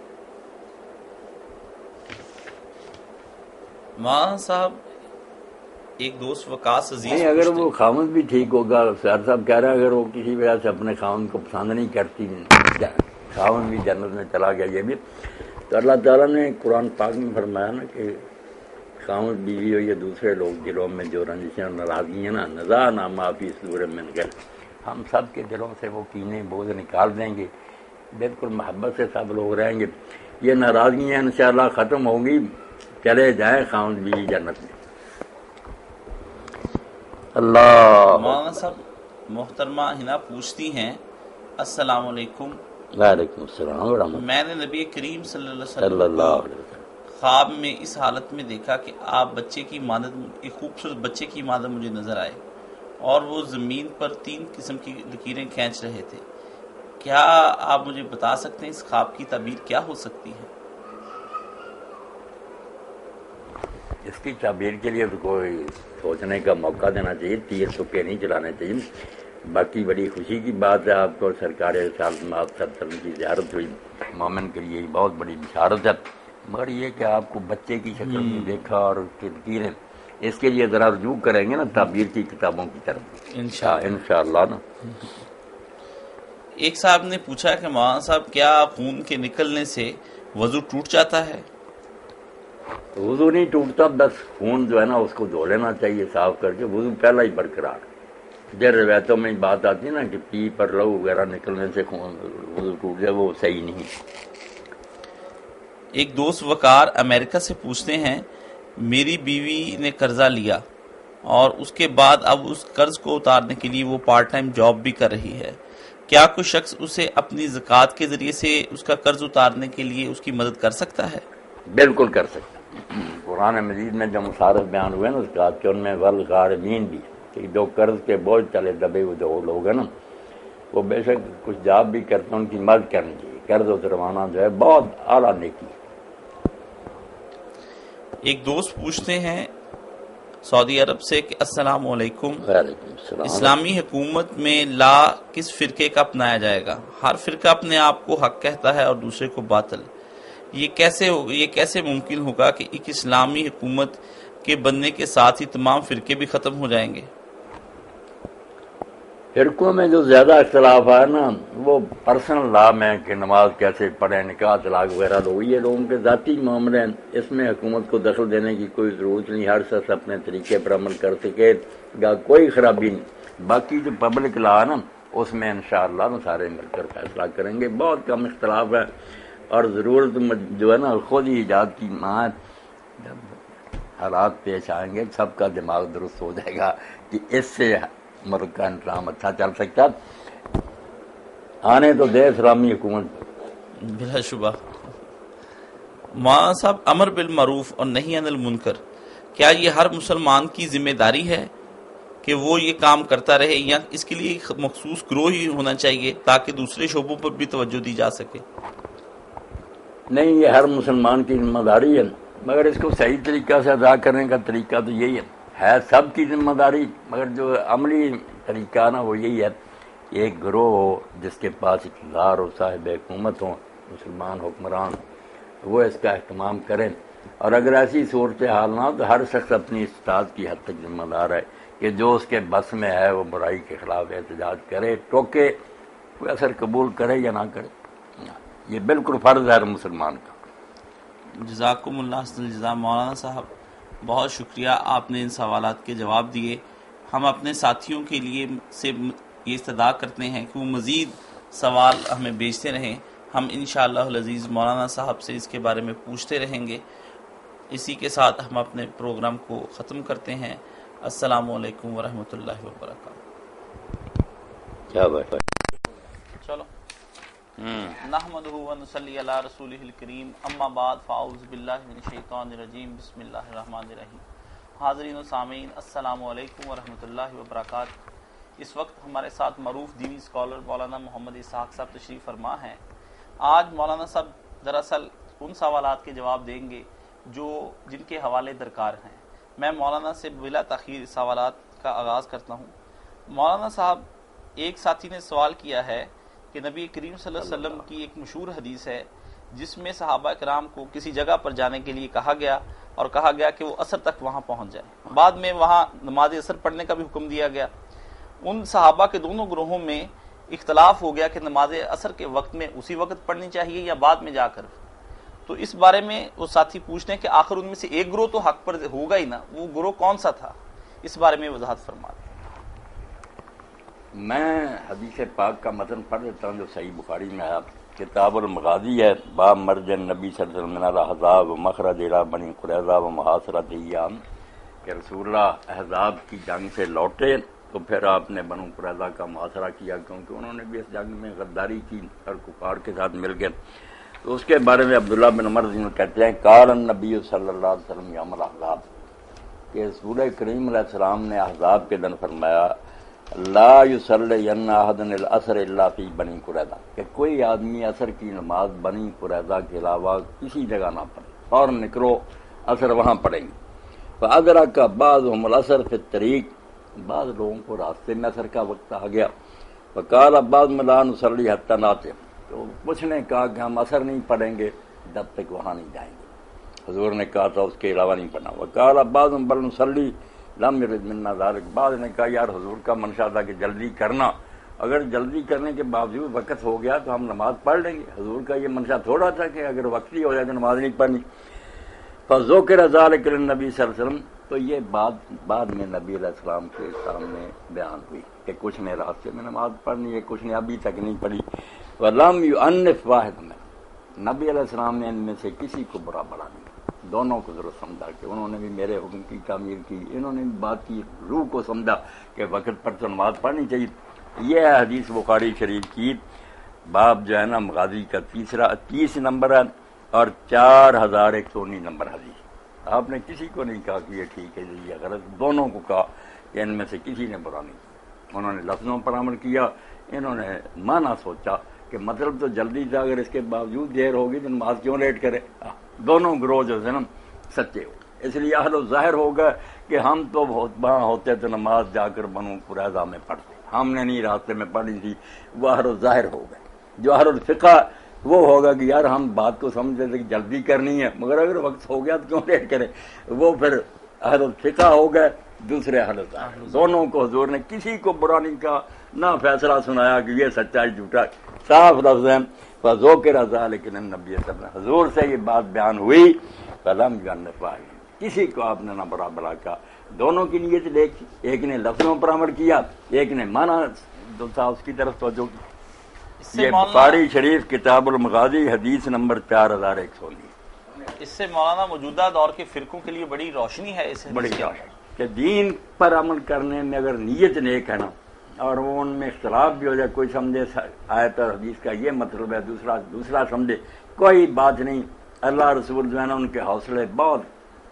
مولانا صاحب ایک دوست وقاص عزیز نہیں، اگر وہ خاوند بھی ٹھیک ہوگا، سر صاحب کہہ رہے ہیں اگر وہ کسی وجہ سے اپنے خاوند کو پسند نہیں کرتی، خاوند بھی جنت میں چلا گیا، یہ بھی تو اللہ تعالیٰ نے قرآن پاک میں فرمایا نا کہ خاوند بیوی ہو یا دوسرے لوگ دلوں میں جو رنجشیں اور ناراضگیاں نا نزا نا معافی صدور من غل، ہم سب کے دلوں سے وہ کینے بوجھ نکال دیں گے، بالکل محبت سے سب لوگ رہیں گے، یہ ناراضگیاں انشاءاللہ ختم ہوں گی، چلے جائیں خاوند بیوی جنت میں۔ اللہ مولانا صاحب محترمہ ہنا پوچھتی ہیں، السلام علیکم، وعلیکم السلام ورحمۃ میں نے نبی کریم صلی اللہ علیہ صلی وسلم اللہ کو علیہ وسلم خواب میں اس حالت میں دیکھا کہ آپ بچے کی مانند، ایک خوبصورت بچے کی مانند مجھے نظر آئے اور وہ زمین پر 3 قسم کی لکیریں کھینچ رہے تھے، کیا آپ مجھے بتا سکتے ہیں اس خواب کی تعبیر کیا ہو سکتی ہے؟ اس کی تعبیر کے لیے تو کوئی سوچنے کا موقع دینا چاہیے، تیر تکے نہیں چلانے چاہیے۔ باقی بڑی خوشی کی بات ہے، آپ کو سرکار رسالت مآب صلی اللہ علیہ وسلم کی زیارت ہوئی، مومن کے لیے بہت بڑی بشارت ہے، مگر یہ کہ آپ کو بچے کی شکل میں دیکھا اور اس کی لکیریں، اس کے لیے ذرا رجوع کریں گے نا تعبیر کی کتابوں کی طرف انشاءاللہ نا۔ ایک صاحب نے پوچھا کہ مولانا صاحب کیا خون کے نکلنے سے وضو ٹوٹ جاتا ہے؟ وضو نہیں ٹوٹتا، بس خون جو ہے نا اس کو دھو لینا چاہیے صاف کر کے، وضو پہلا ہی برقرار۔ جب روایتوں میں بات آتی ہے نا کہ پی پر لہو وغیرہ نکلنے سے خون وضو ٹوٹ جائے، وہ صحیح نہیں۔ ایک دوست وقار امریکہ سے پوچھتے ہیں، میری بیوی نے قرضہ لیا اور اس کے بعد اب اس قرض کو اتارنے کے لیے وہ پارٹ ٹائم جاب بھی کر رہی ہے، کیا کوئی شخص اسے اپنی زکوٰۃ کے ذریعے سے اس کا قرض اتارنے کے لیے اس کی مدد کر سکتا ہے؟ بالکل کر سکتا۔ قرآن مجید میں جو مصارف بیان ہوئے نا زکوٰۃ کے، ان میں والغارمین بھی، کہ جو قرض کے بوجھ تلے دبے ہوئے جو لوگ ہیں نا، وہ بے شک کچھ جاب بھی کرتے ہیں، ان کی مدد کرنی چاہیے۔ قرض اتروانا جو ہے بہت اعلیٰ نیکی ہے۔ ایک دوست پوچھتے ہیں سعودی عرب سے کہ السلام علیکم، وعلیکم السلام۔ اسلامی حکومت میں لا کس فرقے کا اپنایا جائے گا؟ ہر فرقہ اپنے آپ کو حق کہتا ہے اور دوسرے کو باطل، یہ کیسے ممکن ہوگا کہ ایک اسلامی حکومت کے بننے کے ساتھ ہی تمام فرقے بھی ختم ہو جائیں گے؟ فرقوں میں جو زیادہ اختلاف ہے نا وہ پرسنل لا میں کہ نماز کیسے پڑھیں، نکاح طلاق وغیرہ تو یہ لوگوں کے ذاتی معاملے ہیں، اس میں حکومت کو دخل دینے کی کوئی ضرورت نہیں، ہر شخص اپنے طریقے پر عمل کر سکے گا، کوئی خرابی نہیں۔ باقی جو پبلک لا ہے نا اس میں انشاءاللہ سارے مل کر فیصلہ کریں گے، بہت کم اختلاف ہے، اور ضرورت جو ہے نا خود ہی ایجاد کی ماں، جب حالات پیش آئیں گے سب کا دماغ درست ہو جائے گا کہ اس سے ملک کا انتظام اچھا چل سکتا، آنے تو دے اسلامی حکومت۔ بلا شبہ۔ مولانا صاحب، امر بالمعروف اور نہی عن المنکر، کیا یہ ہر مسلمان کی ذمہ داری ہے کہ وہ یہ کام کرتا رہے، یا اس کے لیے مخصوص گروہ ہی ہونا چاہیے تاکہ دوسرے شعبوں پر بھی توجہ دی جا سکے؟ نہیں، یہ ہر مسلمان کی ذمہ داری ہے، مگر اس کو صحیح طریقہ سے ادا کرنے کا طریقہ تو یہی ہے سب کی ذمہ داری، مگر جو عملی طریقہ نا وہ یہی ہے، ایک گروہ ہو جس کے پاس اقتدار ہو، صاحب حکومت ہو، مسلمان حکمران، وہ اس کا اہتمام کریں، اور اگر ایسی صورتحال نہ ہو تو ہر شخص اپنی استطاعت کی حد تک ذمہ دار ہے کہ جو اس کے بس میں ہے وہ برائی کے خلاف احتجاج کرے، ٹوکے، کوئی اثر قبول کرے یا نہ کرے، یہ بالکل فرض ہے ہر مسلمان کا۔ جزاکم اللہ حسن الجزا۔ مولانا صاحب بہت شکریہ، آپ نے ان سوالات کے جواب دیے۔ ہم اپنے ساتھیوں کے لیے سے یہ استدعا کرتے ہیں کہ وہ مزید سوال ہمیں بھیجتے رہیں، ہم انشاءاللہ العزیز مولانا صاحب سے اس کے بارے میں پوچھتے رہیں گے۔ اسی کے ساتھ ہم اپنے پروگرام کو ختم کرتے ہیں۔ السلام علیکم ورحمۃ اللہ وبرکاتہ۔ کیا بات ہے؟ چلو نحمدہ ونصلی علی رسولہ الکریم، اما بعد فاعوذ باللہ من الشیطان الرجیم، بسم اللہ الرحمن الرحیم۔ حاضرین و سامعین، السلام علیکم ورحمۃ اللہ وبرکاتہ۔ اس وقت ہمارے ساتھ معروف دینی اسکالر مولانا محمد اسحاق صاحب تشریف فرما ہیں۔ آج مولانا صاحب دراصل ان سوالات کے جواب دیں گے جن کے حوالے درکار ہیں۔ میں مولانا سے بلا تاخیر سوالات کا آغاز کرتا ہوں۔ مولانا صاحب، ایک ساتھی نے سوال کیا ہے کہ نبی کریم صلی اللہ علیہ وسلم کی ایک مشہور حدیث ہے جس میں صحابہ کرام کو کسی جگہ پر جانے کے لیے کہا گیا اور کہا گیا کہ وہ عصر تک وہاں پہنچ جائیں، بعد میں وہاں نماز عصر پڑھنے کا بھی حکم دیا گیا۔ ان صحابہ کے دونوں گروہوں میں اختلاف ہو گیا کہ نماز عصر کے وقت میں اسی وقت پڑھنی چاہیے یا بعد میں جا کر، تو اس بارے میں وہ ساتھی پوچھتے ہیں کہ آخر ان میں سے ایک گروہ تو حق پر ہوگا ہی نا، وہ گروہ کون سا تھا؟ اس بارے میں وضاحت فرما دیں۔ میں حدیث پاک کا متن پڑھ دیتا ہوں جو صحیح بخاری میں ہے، کتاب المغازی ہے، باب مرج النبی صلی اللہ علیہ وسلم من الاحزاب مخرج الی بنی قریظہ و محاصرۃ ایام، کہ رسول اللہ احزاب کی جنگ سے لوٹے تو پھر آپ نے بنو قریظہ کا محاصرہ کیا، کیونکہ انہوں نے بھی اس جنگ میں غداری کی اور کفار کے ساتھ مل گئے۔ تو اس کے بارے میں عبداللہ بن عمر کہتے ہیں قال النبی صلی اللہ علیہ وسلم یوم الاحزاب، کہ رسول کریم علیہ السلام نے احزاب کے دن فرمایا لا یصلی احد العصر الا فی بنی قریظہ، کہ کوئی آدمی عصر کی نماز بنی قریظہ کے علاوہ کسی جگہ نہ پڑھے، اور نکلو عصر وہاں پڑھیں گے۔ فادرک بعضهم العصر فی الطریق، بعض لوگوں کو راستے میں اثر کا وقت آ گیا، وقال عباس ملا نصلی حتی ناتم، تو کچھ نے کہا کہ ہم اثر نہیں پڑھیں گے جب تک وہاں نہیں جائیں گے، حضور نے کہا تھا اس کے علاوہ نہیں پڑھنا۔ وقال عباس بل نصلی لم یرد منا ذلک، بعض نے کہا یار حضور کا منشا تھا کہ جلدی کرنا، اگر جلدی کرنے کے باوجود وقت ہو گیا تو ہم نماز پڑھ لیں گے، حضور کا یہ منشا تھوڑا تھا کہ اگر وقت ہی ہو جائے تو نماز نہیں پڑھنی۔ فذکر ذلک للنبی صلی اللہ علیہ وسلم، تو یہ بات بعد میں نبی علیہ السلام کے سامنے بیان ہوئی کہ کچھ نے راستے میں نماز پڑھنی ہے، کچھ نے ابھی تک نہیں پڑھی۔ ولم یعنف واحد میں، نبی علیہ السلام نے ان میں سے کسی کو برا بڑا نہیں، دونوں کو ضرور سمجھا کہ انہوں نے بھی میرے حکم کی تعمیر کی، انہوں نے بھی بات کی روح کو سمجھا کہ وقت پر تو نماز پڑھنی چاہیے۔ یہ ہے حدیث بخاری شریف کی، باب جو ہے نا مغازی کا 30 نمبر ہے اور 4119 نمبر حدیث۔ آپ نے کسی کو نہیں کہا کہ یہ ٹھیک ہے یہ غلط، دونوں کو کہا کہ ان میں سے کسی نے برا نہیں کیا، انہوں نے لفظوں پر عمل کیا، انہوں نے معنی سوچا کہ مطلب تو جلدی تھا، اگر اس کے باوجود دیر ہوگی تو نماز کیوں لیٹ کرے۔ دونوں گروہ جو ہے نا سچے ہو، اس لیے اہل ظاہر ہوگا کہ ہم تو وہاں ہوتے تو نماز جا کر بنو قریظہ میں پڑھتے، ہم نے نہیں راستے میں پڑھی تھی، وہ اہل ظاہر ہو گئے۔ جو اہل الفقہ وہ ہوگا کہ یار ہم بات کو سمجھتے تھے کہ جلدی کرنی ہے، مگر اگر وقت ہو گیا تو کیوں لیٹ کرے، وہ پھر اہل الفقہ ہو گئے، دوسرے اہل ظاہر۔ دونوں کو حضور نے کسی کو برا نہیں کہا، نہ فیصلہ سنایا کہ یہ سچا ہے جھوٹا، صاف لفظ ہے۔ فذکر ذلک للنبی صلی اللہ علیہ وسلم، حضور سے یہ بات بیان ہوئی، فلم یعنف واحد، کسی کو آپ نے نہ برا بلا کہا، دونوں کی نیت دیکھی، ایک نے لفظوں پر عمل کیا، ایک نے معنی دوسرا اس کی طرف توجہ کی۔ یہ بخاری شریف کتاب المغازی حدیث نمبر 4119۔ اس سے مولانا موجودہ دور کے فرقوں کے لیے بڑی روشنی ہے اس بڑی روشنی کہ دین پر عمل کرنے میں اگر نیت نیک ہے نا، اور وہ ان میں اختلاف بھی ہو جائے، کوئی سمجھے آیت اور حدیث کا یہ مطلب ہے، دوسرا سمجھے، کوئی بات نہیں۔ اللہ رسول جو ہے نا ان کے حوصلے بہت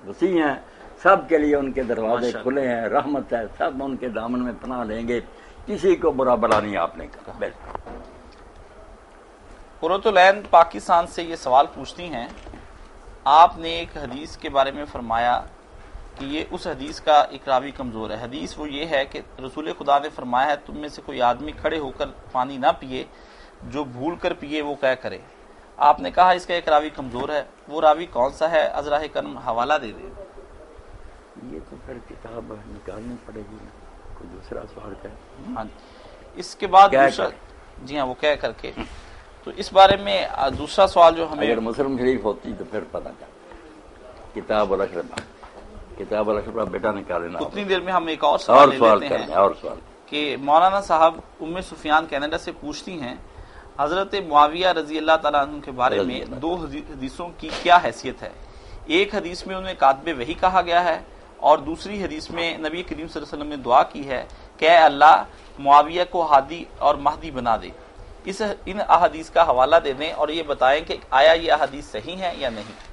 وسیع ہیں، سب کے لیے ان کے دروازے کھلے ہیں، رحمت ہے، سب ان کے دامن میں پناہ لیں گے، کسی کو برا بلا نہیں آپ نے کہا۔ قرۃ العین پاکستان سے یہ سوال پوچھتی ہیں، آپ نے ایک حدیث کے بارے میں فرمایا کہ یہ اس حدیث کا ایک راوی کمزور ہے، حدیث وہ یہ ہے کہ رسول خدا نے فرمایا ہے تم میں سے کوئی آدمی کھڑے ہو کر پانی نہ پیے، جو بھول کر پیے وہ کیا کرے۔ آپ نے کہا اس کا ایک راوی کمزور ہے، وہ راوی کون سا ہے؟ ازراہ کرم حوالہ دے دیں۔ یہ تو پھر کتاب نکالنی پڑے گی، کوئی دوسرا سوال ہے۔ ہاں اس کے بعد دوسرا، جی ہاں وہ کہہ کر کے، تو اس بارے میں دوسرا سوال جو ہمیں، اگر مسلم شریف ہوتی تو پھر پتہ چل کتاب الاشربہ، کتاب الاشربہ بیٹا نکالے نا۔ اتنی دیر میں ہم ایک اور سوال لیتے ہیں اور سوال کہ مولانا صاحب ام سفیان کینیڈا سے پوچھتی ہیں حضرت معاویہ رضی اللہ تعالیٰ عنہ کے بارے میں دو حدیثوں کی کیا حیثیت ہے؟ ایک حدیث میں انہیں کاتب وحی کہا گیا ہے اور دوسری حدیث میں نبی کریم صلی اللہ علیہ وسلم نے دعا کی ہے کہ اے اللہ معاویہ کو ہادی اور مہدی بنا دے۔ ان احادیث کا حوالہ دے دیں اور یہ بتائیں کہ آیا یہ احادیث صحیح ہیں یا نہیں۔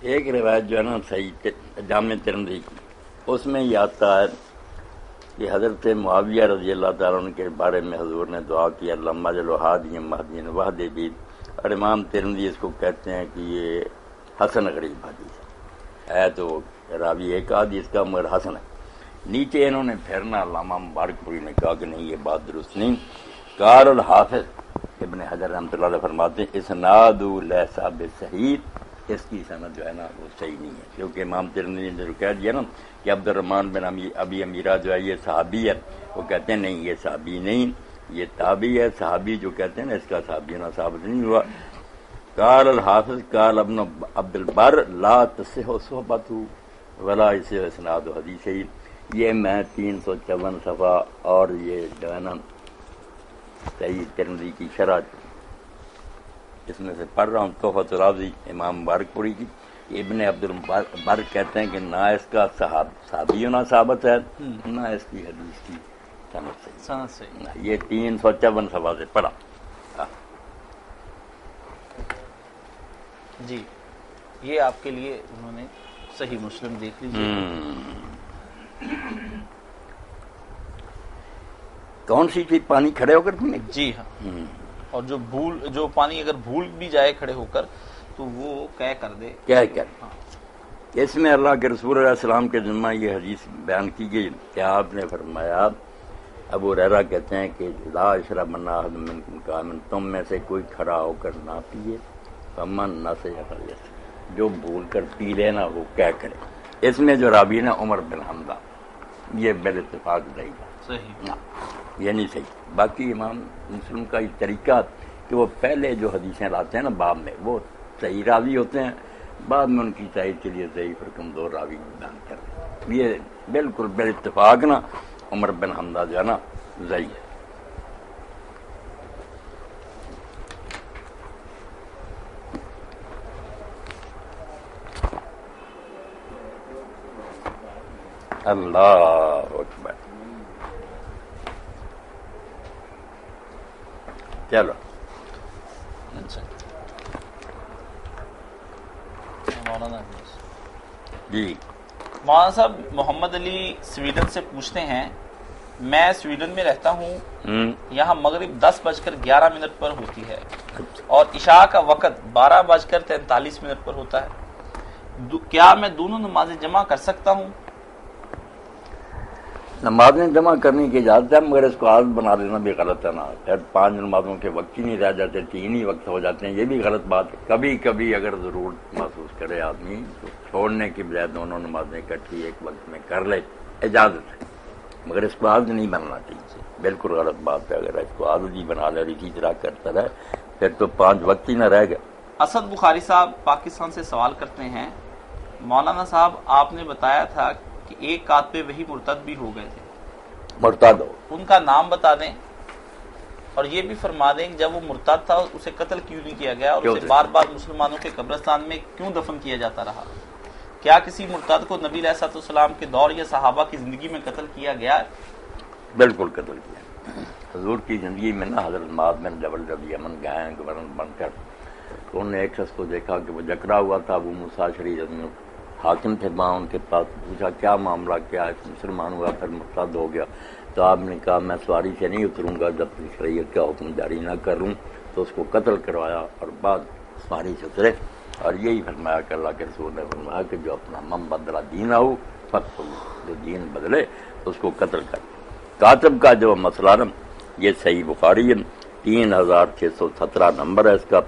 ایک روایت جو ہے نا صحیح جامع ترمذی کی، اس میں یہ آتا ہے کہ حضرت معاویہ رضی اللہ تعالیٰ عنہ کے بارے میں حضور نے دعا کی اللہم اجعلہ ہادیا مہدیا واہدہ بہ، اور امام ترمذی اس کو کہتے ہیں کہ یہ حسن غریب حدیث ہے تو راوی ایک حدیث کا مگر حسن ہے۔ نیچے انہوں نے پھرنا علامہ مبارک پوری نے کہا کہ نہیں یہ بات درست نہیں۔ قال الحافظ ابن حجر رحمۃ اللہ علیہ فرماتے ہیں اسناد لیس بصحیح، اس کی سند جو ہے نا وہ صحیح نہیں ہے، کیونکہ امام ترمذی نے جو کہہ دیا نا کہ عبد الرحمن بن ابی امیرہ جو ہے یہ صحابی ہے، وہ کہتے ہیں نہیں یہ صحابی نہیں، یہ تابعی ہے، صحابی جو کہتے ہیں نا اس کا صحابی ہونا ثابت نہیں ہوا۔ قال الحافظ قال ابن عبد البر لا تصح صحبته ولا يصح اسناد حدیث، یہ میں 354 صفحہ اور یہ جو ہے نا صحیح ترمذی کی شرح اس میں سے پڑھ رہا ہوں، تحفۃ الراضی امام مبارک پوری کی، ابن عبد البر کہتے ہیں کہ نہ اس کا صحابی ہونا ثابت ہے، نہ اس کی حدیث کی سند صحیح، یہ 354 صفحہ سے پڑھا۔ جی یہ آپ کے لیے انہوں نے صحیح مسلم دیکھ لیجیے۔ کون سی چیز پانی کھڑے ہو کر پینے؟ جی ہاں، اور جو پانی اگر بھول بھی جائے کھڑے ہو کر تو وہ کہہ کر دے، کیا کر اس میں اللہ کے رسول علیہ السلام کے ذمہ یہ حدیث بیان کی گئی کہ آپ نے فرمایا، ابو ہریرہ کہتے ہیں کہ لا یشربن احد منکم قائما، تم میں سے کوئی کھڑا ہو کر نہ پیے، فمن نسیہ فلیشرب، جو بھول کر پی لینا وہ کیا کرے۔ اس میں جو راوی نا عمر بن حمزہ، یہ بال اتفاق صحیح، یہ نہیں صحیح۔ باقی امام مسلم کا یہ طریقہ کہ وہ پہلے جو حدیثیں لاتے ہیں نا باب میں، وہ صحیح راوی ہوتے ہیں، بعد میں ان کی تائید کے لیے ضعیف اور کمزور راوی بیان کرتے ہیں۔ یہ بالکل بال اتفاق نا عمر بن حمزہ جو ہے نا ضعیف ہے۔ اللہ اکبر، چلو جی۔ مولانا صاحب محمد علی سویڈن سے پوچھتے ہیں، میں سویڈن میں رہتا ہوں، یہاں مغرب 10:11 پر ہوتی ہے اور عشاء کا وقت 12:43 پر ہوتا ہے، کیا میں دونوں نمازیں جمع کر سکتا ہوں؟ نمازیں جمع کرنے کی اجازت ہے، مگر اس کو عادت بنا لینا بھی غلط ہے نا۔ پھر 5 نمازوں کے وقت ہی نہیں رہ جاتے، 3 ہی وقت ہو جاتے ہیں، یہ بھی غلط بات ہے۔ کبھی کبھی اگر ضرورت محسوس کرے آدمی تو چھوڑنے کی بجائے دونوں نمازیں اکٹھی ایک وقت میں کر لے، اجازت ہے، مگر اس کو عادت نہیں بننا چاہیے، بالکل غلط بات ہے۔ اگر اس کو عادت ہی بنا لے اور اسی طرح کرتا رہے پھر تو 5 وقت ہی نہ رہ گئے۔ اسد بخاری صاحب پاکستان سے سوال کرتے ہیں، مولانا صاحب آپ نے بتایا تھا کہ ایک کاتب وہی مرتد بھی ہو گئے تھے، مرتد ہو، ان کا نام بتا دیں اور یہ بھی فرما دیں کہ جب وہ مرتد تھا اسے قتل کیوں نہیں کیا گیا اور اسے بار بار مسلمانوں کے قبرستان میں کیوں دفن کیا جاتا رہا؟ کیا کسی مرتد کو نبی علیہ الصلوۃ والسلام کے دور یا صحابہ کی زندگی میں قتل کیا گیا؟ بالکل قتل کیا۔ حضور کی زندگی میں نا حضرت معاذ بن جبل جب یمن گئے گورنر بن کر تو انہوں نے ایک شخص کو دیکھا کہ وہ جکڑا ہوا تھا، وہ موسیٰ شریعت میں حاکم تھے، وہاں ان کے پاس پوچھا کیا معاملہ کیا ہے، مسلمان ہوا پھر مرتد ہو گیا، تو آپ نے کہا میں سواری سے نہیں اتروں گا جب تک شریعت کا حکم جاری نہ کروں، تو اس کو قتل کروایا اور بعد سواری سے اترے، اور یہی فرمایا کہ اللہ کے رسول نے فرمایا کہ جو اپنا من بدلا دینہ ہو فقتلہ، جو دین بدلے اس کو قتل کر۔ کاتب کا جو مسئلہ نا یہ صحیح بخاری ہے، 3617 نمبر ہے اس کا۔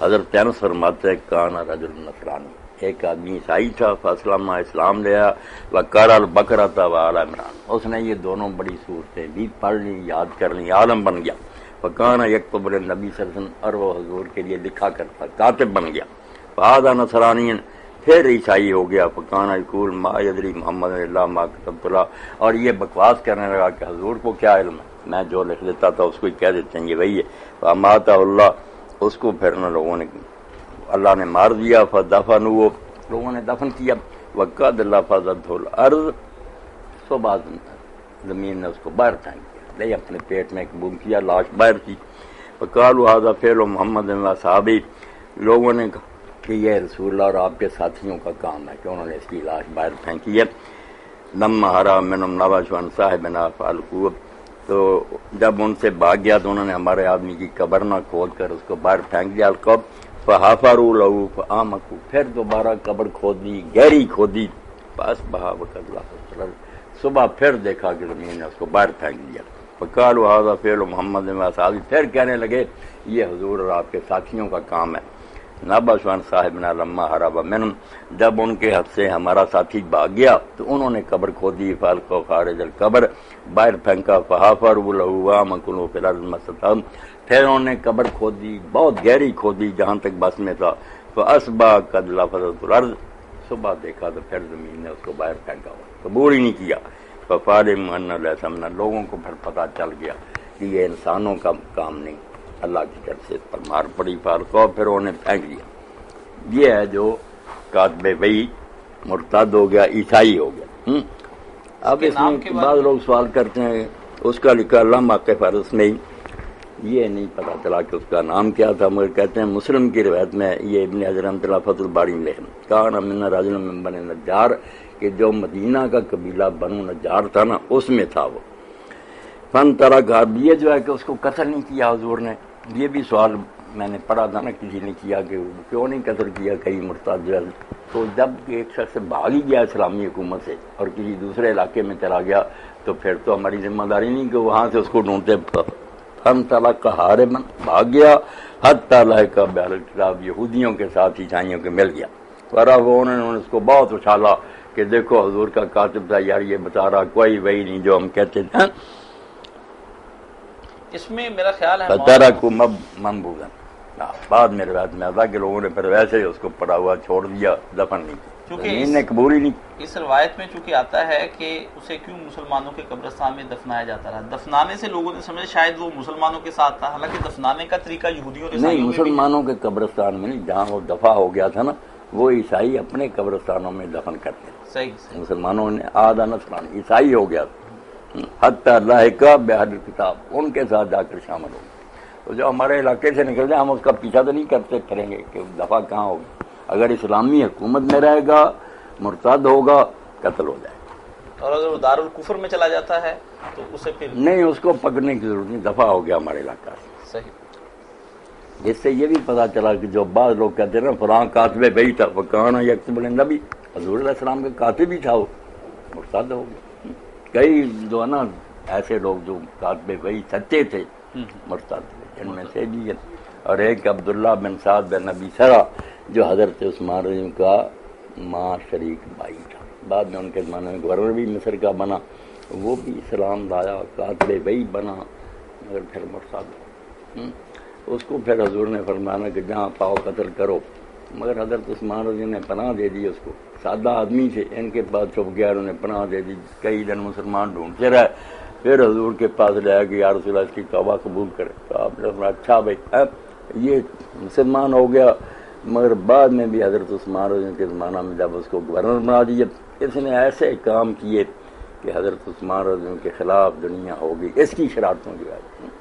حضرت انس فرماتے ہیں کان رجل نصرانی، ایک آدمی عیسائی تھا، فاسلم اسلام لیا، وقال البقرہ وآل عمران، اس نے یہ دونوں بڑی صورتیں بھی پڑھ لی، یاد کر لی، عالم بن گیا۔ فکان یکتب للنبی صلی اللہ علیہ وسلم، اور وہ حضور کے لیے لکھا کرتا، کاتب بن گیا۔ فہذا نصرانی، پھر عیسائی ہو گیا۔ فکان یقول ما یدری محمد الا ما کتبت له، اور یہ بکواس کرنے لگا کہ حضور کو کیا علم ہے، میں جو لکھ دیتا تھا اس کو ہی کہہ دیتے ہیں یہ وہی ہے۔ فاماتہ اللہ، اس کو پھر ان لوگوں نے اللہ نے مار دیا، فدفنوه، لوگوں نے دفن کیا۔ وقد لفظته الارض، صبح زمین نے اس کو باہر پھینک دیا، لے اپنے پیٹ میں قبول کیا، لاش باہر تھی۔ فقالوا هذا فعل محمد واصحابہ، لوگوں نے کہا کہ یہ رسول اللہ اور آپ کے ساتھیوں کا کام ہے کہ انہوں نے اس کی لاش باہر پھینکی ہے۔ لما حرام منهم نبش عن صاحبنا فالقوه، تو جب ان سے بھاگ گیا تو انہوں نے ہمارے آدمی کی قبر نہ کھود کر اس کو باہر پھینک دیا۔ القب فحفروا له فآمكوا، پھر دوبارہ قبر کھودی، گہری کھودی، پاس بہا وقت اللہ، صبح پھر دیکھا کہ زمین نے اس کو باہر پھینک دیا۔ فقالوا هذا فعل محمد واصحابہ، پھر کہنے لگے یہ حضور اور آپ کے ساتھیوں کا کام ہے۔ نبشوان صاحبنا لما حرب منہم، جب ان کے حد سے ہمارا ساتھی بھاگ گیا تو انہوں نے قبر کھودی، فالقوا خارج القبر، باہر پھینکا، فحفروا له وامكنوا في الارض ما استطاعوا، پھر انہوں نے قبر کھودی، بہت گہری کھودی جہاں تک بس میں تھا۔ فاصبح قد لفظت الارض، صبح دیکھا تو پھر زمین نے اس کو باہر پھینکا ہوا، قبول ہی نہیں کیا۔ ففعلم ان ليس من، لوگوں کو پھر پتہ چل گیا کہ یہ انسانوں کا کام نہیں، اللہ کی طرف سے پر مار پڑی، فالقوا، پھر انہوں نے پھینک دیا۔ یہ ہے جو کاتب وحی مرتد ہو گیا، عیسائی ہو گیا۔ اب اس میں بعض لوگ سوال کرتے ہیں اس کا لکھا لمحہ کے فرض میں یہ نہیں پتا چلا کہ اس کا نام کیا تھا، مگر کہتے ہیں مسلم کی روایت میں یہ ابن حجر رحمۃ اللہ فتح الباری میں کان من رجل من بنی نجار، کہ جو مدینہ کا قبیلہ بنو نجار تھا نا اس میں تھا وہ۔ فن ترک، یہ جو ہے کہ اس کو قتل نہیں کیا حضور نے، یہ بھی سوال میں نے پڑھا تھا نا کسی نے کیا کہ کیوں نہیں قتل کیا کئی مرتد جو ہے، تو جب ایک شخص بھاگ ہی گیا اسلامی حکومت سے اور کسی دوسرے علاقے میں چلا گیا تو پھر تو ہماری ذمہ داری نہیں کہ وہاں سے اس کو ڈھونڈتے ہم تعالیٰ کا ہارے من بھاگ گیا، حتی لحق بہل کتاب، یہودیوں کے ساتھ عیسائیوں کے مل گیا، ورا وہ انہوں نے اس کو بہت اچھالا کہ دیکھو حضور کا کاتب تھا یار، یہ بتا رہا کوئی وہی نہیں جو ہم کہتے تھے. اس میں میرا خیال ہے فترہ کو منبوذا، بعد میں روایت میں آتا کہ لوگوں نے پھر ویسے ہی اس کو پڑا ہوا چھوڑ دیا، دفن نہیں کیا، چونکہ نے قبول ہی نہیں. اس روایت میں چونکہ آتا ہے کہ اسے کیوں مسلمانوں کے قبرستان میں دفنایا جاتا رہا، دفنانے سے لوگوں نے سمجھا شاید وہ مسلمانوں کے ساتھ تھا، حالانکہ دفنانے کا طریقہ یہودیوں اور نہیں، عیسائیوں میں بھی مسلمانوں کے قبرستان میں نہیں، جہاں وہ دفع ہو گیا تھا نا وہ عیسائی اپنے قبرستانوں میں دفن کرتے ہیں. صحیح مسلمانوں نے آدھا نسلان عیسائی ہو گیا حتی لحق بہل کتاب، ان کے ساتھ جا کر شامل ہو گئے. تو جو ہمارے علاقے سے نکل جائے ہم اس کا پیچھا تو نہیں کرتے کریں گے کہ دفعہ کہاں ہوگی، اگر اسلامی حکومت میں رہے گا مرتد ہوگا قتل ہو جائے گا، اور اگر وہ دارالکفر میں چلا جاتا ہے تو اسے پھر نہیں اس کو پکڑنے کی ضرورت نہیں، دفعہ ہو گیا ہمارے علاقہ سے. صحیح. اس سے یہ بھی پتا چلا کہ جو بعض لوگ کہتے ہیں نا فلاں کاتب بھئی تھا، وکانا یکتب النبی، حضور علیہ السلام کے کاتب ہی تھا، وہ مرتد ہو گیا. کئی جو ہے نا ایسے لوگ جو کاتب بھئی سچے تھے مرتد ہوئے، ان میں سے بھی ہے. اور ایک عبداللہ بن سعد بن نبی سرا جو حضرت عثمان رضی کا ماں شریک بھائی تھا، بعد میں ان کے زمانے میں گورنر بھی مصر کا بنا، وہ بھی اسلام لایا، کاتب بھئی بنا، مگر پھر مرتد ہو. اس کو پھر حضور نے فرمایا کہ جہاں پاؤ قتل کرو، مگر حضرت عثمان رضی نے پناہ دے دی اس کو، سادہ آدمی سے ان کے پاس چھپ گیا، انہوں نے پناہ دے دی. کئی دن مسلمان ڈھونڈتے رہے، پھر حضور کے پاس لے آیا کہ یا رسول اللہ اس کی توبہ قبول کرے. تو آپ نے فرمایا اچھا بھائی یہ مسلمان ہو گیا، مگر بعد میں بھی حضرت عثمان رضی کے زمانہ میں جب اس کو گورنر بنا دیا، اس نے ایسے کام کیے کہ حضرت عثمان رضی کے خلاف دنیا ہوگی اس کی شرارتوں کی وجہ سے.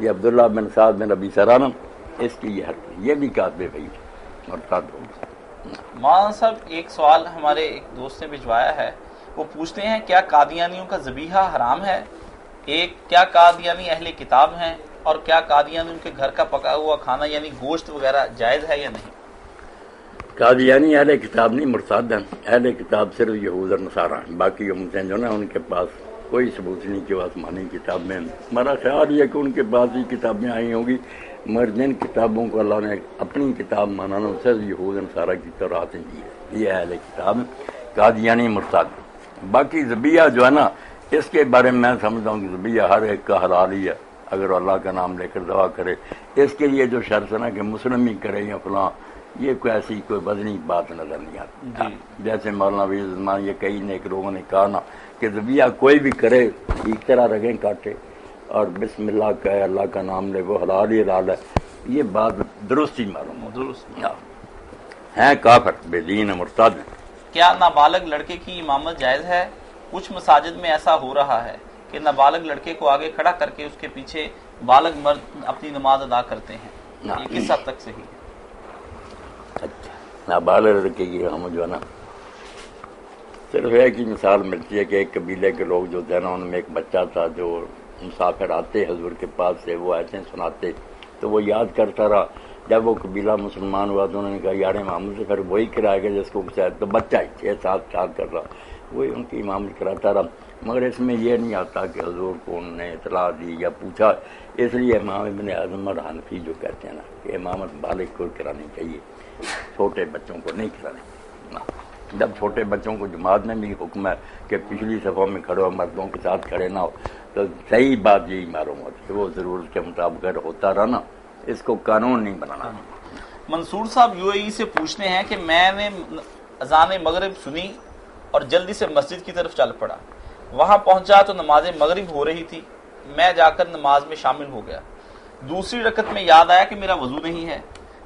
یہ عبداللہ بن سعد بن ربی سرانم اس کی یہ حرکت، یہ بھی کاتب بھائی مرتد ہو گیا. مولانا صاحب ایک سوال ہمارے ایک دوست نے بھجوایا ہے، وہ پوچھتے ہیں کیا قادیانیوں کا ذبیحہ حرام ہے؟ ایک کیا قادیانی اہل کتاب ہیں، اور کیا قادیانیوں کے گھر کا پکا ہوا کھانا یعنی گوشت وغیرہ جائز ہے یا نہیں؟ قادیانی اہل کتاب نہیں، مرتد ہیں. اہل کتاب صرف یہود اور نصارہ ہیں، باقی امتیں جو نا ان کے پاس کوئی ثبوت نہیں کہ وہ آسمانی کتاب میں. ہمارا خیال یہ کہ ان کے پاس ہی کتابیں آئی ہوں گی، مگر جن کتابوں کو اللہ نے اپنی کتاب مانانا صرف یہود نصارہ کی تورات دی ہے، یہ اہل کتاب قادیانی مرتد. باقی ذبیحہ جو ہے نا اس کے بارے میں سمجھتا ہوں کہ ذبیحہ ہر ایک کا حلال ہی ہے، اگر اللہ کا نام لے کر دعا کرے. اس کے لیے جو شرط ہے نا کہ مسلم ہی کرے یا فلاں، یہ کوئی ایسی کوئی وزنی بات نظر نہیں آتی. جیسے مولانا وحید عثمان یہ کئی نیک لوگوں نے کہا نا کہ ذبیحہ کوئی بھی کرے ایک طرح رگیں کاٹے اور بسم اللہ کہے، اللہ کا نام لے، وہ حلال ہی حلال ہے. یہ بات درست ہی معلوم ہو، درست ہیں کافر بے دین مرتد. کیا نابالغ لڑکے کی امامت جائز ہے؟ کچھ مساجد میں ایسا ہو رہا ہے کہ نابالغ لڑکے کو آگے کھڑا کر کے اس کے پیچھے بالغ مرد اپنی نماز ادا کرتے ہیں، یہ کس حد تک صحیح ہے؟ اچھا، نابالغ لڑکے کی ہم جو ہے نا صرف ایک ہی مثال ملتی ہے کہ ایک قبیلے کے لوگ جو تھے نا ان میں ایک بچہ تھا جو مسافر آتے حضور کے پاس سے، وہ ایسے سناتے تو وہ یاد کرتا رہا. جب وہ قبیلہ مسلمان ہوا تو انہوں نے کہا یار امامت سے پھر وہی کرائے گا جس کو شاید، تو بچہ ہی 6-7 سال کر رہا، وہی ان کی امامت کراتا رہا. مگر اس میں یہ نہیں آتا کہ حضور کو انہوں نے اطلاع دی یا پوچھا. اس لیے امام ابن اعظم اور حنفی جو کہتے ہیں نا کہ امامت بالغ کو کرانی چاہیے، چھوٹے بچوں کو نہیں کرانی. جب چھوٹے بچوں کو جماعت میں بھی حکم ہے کہ پچھلی صفوں میں کھڑے ہو، مردوں کے ساتھ کھڑے نہ ہو، تو صحیح بات یہی معلوم ہوتی ہے وہ ضرورت کے مطابق اگر ہوتا رہا نا، اس کو قانون نہیں بنانا. منصور صاحب UAE سے پوچھتے ہیں کہ میں نے اذان مغرب سنی اور جلدی سے مسجد کی طرف چل پڑا، وہاں پہنچا تو نماز مغرب ہو رہی تھی، میں جا کر نماز میں شامل ہو گیا. دوسری رکعت میں یاد آیا کہ میرا وضو نہیں ہے،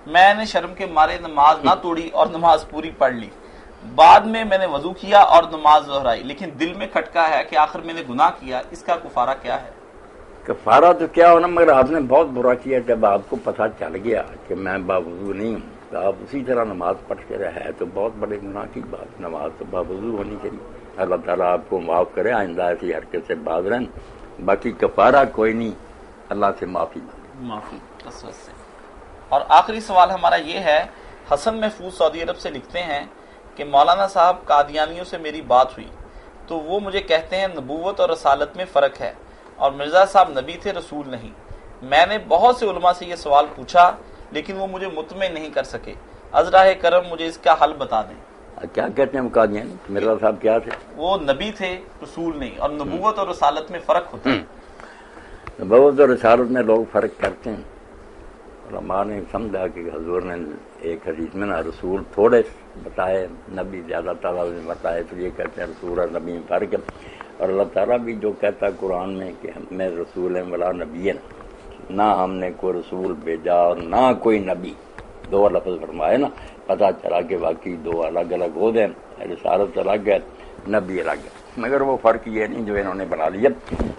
میں نے شرم کے مارے نماز نہ توڑی اور نماز پوری پڑھ لی. بعد میں نے وضو کیا اور نماز دہرائی، لیکن دل میں کھٹکا ہے کہ آخر میں نے گناہ کیا، اس کا کفارہ کیا ہے؟ کفارہ تو کیا ہونا، مگر آپ نے بہت برا کیا. جب آپ کو پتہ چل گیا کہ میں باوضو نہیں ہوں تو آپ اسی طرح نماز پڑھ کے رہے تو بہت بڑے گناہ کی بات. نماز تو باوضو ہونی چاہیے. اللہ تعالیٰ آپ کو معاف کرے، آئندہ ایسی حرکت سے باز رہیں. باقی کفارہ کوئی نہیں، اللہ سے معافی مانگے. معافی سے. اور آخری سوال ہمارا یہ ہے، حسن محفوظ سعودی عرب سے لکھتے ہیں کہ مولانا صاحب قادیانیوں سے میری بات ہوئی تو وہ مجھے کہتے ہیں نبوت اور رسالت میں فرق ہے اور مرزا صاحب نبی تھے، رسول نہیں۔ میں نے بہت سے علماء سے یہ سوال پوچھا لیکن وہ مجھے مطمئن نہیں کر سکے، از راہ کرم مجھے اس کا حل بتا دیں۔ کیا کہتے ہیں قادیانی؟ مرزا صاحب کیا تھے؟ وہ نبی تھے، رسول نہیں، اور نبوت اور رسالت میں فرق ہوتا ہے۔ نبوت اور رسالت میں لوگ فرق کرتے ہیں۔ علماء نے سمجھا کہ حضور نے ایک حدیث میں نا رسول تھوڑے بتائے، نبی زیادہ تعالیٰ نے بتائے، تو یہ کہتے ہیں رسول اور نبی میں فرق ہے۔ اور اللہ تعالیٰ بھی جو کہتا ہے قرآن میں کہ میں رسول ہیں ولا نبی، نہ ہم نے کوئی رسول بھیجا اور نہ کوئی نبی، دو لفظ فرمائے نا، پتہ چلا کہ واقعی دو الگ الگ عہدے ہیں، رسالت الگ ہے، نبی الگ ہے۔ مگر وہ فرق یہ نہیں جو انہوں نے بنا لیا،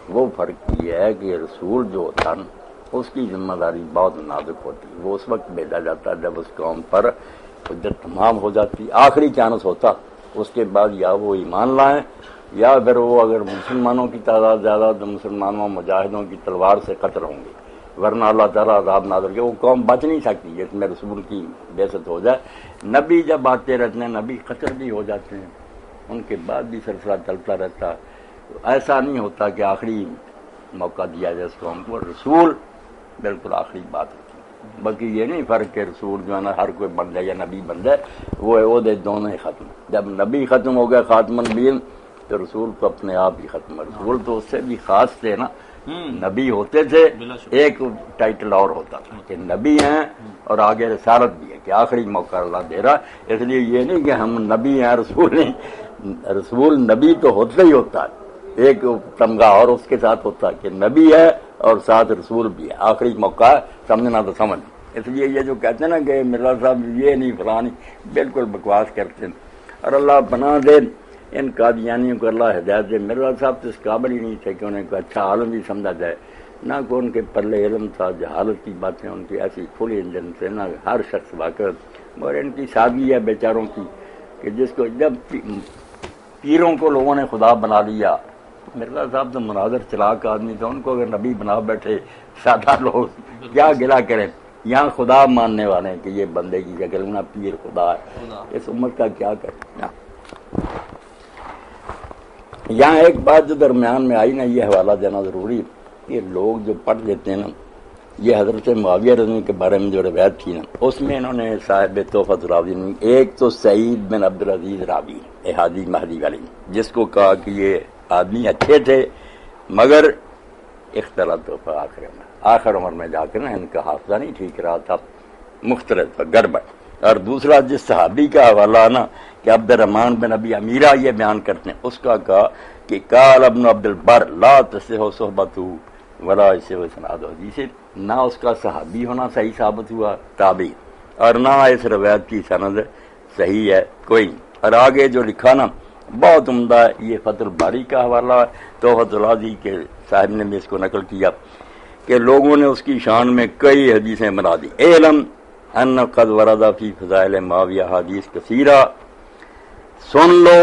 وہ فرق یہ ہے کہ رسول جو ہوتا نا اس کی ذمہ داری بہت نازک ہوتی ہے، وہ اس وقت بھیجا جاتا ہے جب اس قوم پر حجت تمام ہو جاتی، آخری چانس ہوتا، اس کے بعد یا وہ ایمان لائیں یا پھر وہ اگر مسلمانوں کی تعداد زیادہ تو مسلمانوں مجاہدوں کی تلوار سے قتل ہوں گے، ورنہ اللہ تعالیٰ عذاب نازل کے وہ قوم بچ نہیں سکتی جس میں رسول کی بعثت ہو جائے۔ نبی جب آتے رہتے ہیں، نبی قتل بھی ہو جاتے ہیں، ان کے بعد بھی سلسلہ چلتا رہتا، ایسا نہیں ہوتا کہ آخری موقع دیا جائے اس قوم کو، رسول بالکل آخری بات ہوتی ہے۔ باقی یہ نہیں فرق کہ رسول جو ہے نا ہر کوئی بن جائے یا نبی بن جائے، وہ عہدے دونوں ہی ختم۔ جب نبی ختم ہو گیا خاتم النبیین تو رسول تو اپنے آپ ہی ختم ہے۔ رسول تو اس سے بھی خاص تھے نا، نبی ہوتے تھے، ایک ٹائٹل اور ہوتا تھا کہ نبی ہیں اور آگے رسالت بھی ہے کہ آخری موقع اللہ دے رہا، اس لیے یہ نہیں کہ ہم نبی ہیں رسول نہیں، رسول نبی تو ہوتا ہی ہوتا ہے، ایک تمغہ اور اس کے ساتھ ہوتا ہے کہ نبی ہے اور ساتھ رسول بھی ہے، آخری موقع ہے، سمجھنا تو سمجھ۔ اس لیے یہ جو کہتے ہیں نا کہ مرزا صاحب یہ نہیں فلانی، بالکل بکواس کرتے ہیں، اور اللہ پناہ دے ان قادیانیوں کو، اللہ ہدایت دے۔ مرزا صاحب تو اس قابل ہی نہیں تھے کہ انہیں کوئی اچھا عالم بھی سمجھا جائے، نہ کوئی ان کے پلے علم تھا، جہالت کی باتیں ان کی ایسی کھلی انجن سے نہ ہر شخص واقف، اور ان کی سادگی ہے بیچاروں کی کہ جس کو جب پیروں کو لوگوں نے خدا بنا لیا، مرزا صاحب تو مناظر چلاک آدمی تھا، ان کو اگر نبی بنا بیٹھے سادہ لوگ کیا گلا کریں، یہاں خدا ماننے والے ہیں کہ یہ بندے کی شکل میں پیر خدا ہے، اس امت کا کیا کریں۔ یہاں ایک بات جو درمیان میں آئی نا، یہ حوالہ دینا ضروری، کہ لوگ جو پڑھ لیتے ہیں نا، یہ حضرت معاویہ رضی کے بارے میں جو روایت تھی نا، اس میں انہوں نے صاحب تحفۃ راوی، ایک تو سعید بن عبدالعزیز راوی احادی مہدی والی، جس کو کہا کہ یہ آدمی اچھے تھے مگر اختلاط آخر عمر میں جا کے نا ان کا حافظہ نہیں ٹھیک رہا تھا، مختلف تھا، گڑبڑ۔ اور دوسرا جس صحابی کا حوالہ نا کہ عبد الرحمن بن ابی امیرہ یہ بیان کرتے ہیں، اس کا کہا کہ قال ابن عبد البر لا تصح صحبتہ ولا یصح اسناد حدیث، نہ اس کا صحابی ہونا صحیح ثابت ہوا تابعی، اور نہ اس روایت کی سند صحیح ہے کوئی۔ اور آگے جو لکھا نا بہت عمدہ ہے، یہ فتح الباری کا حوالہ ہے، تحفۃ الراضی کے صاحب نے بھی اس کو نقل کیا کہ لوگوں نے اس کی شان میں کئی حدیثیں بنا دی۔ اعلم ان قد ورد فی فضائل معاویہ حدیث کثیرہ، سن لو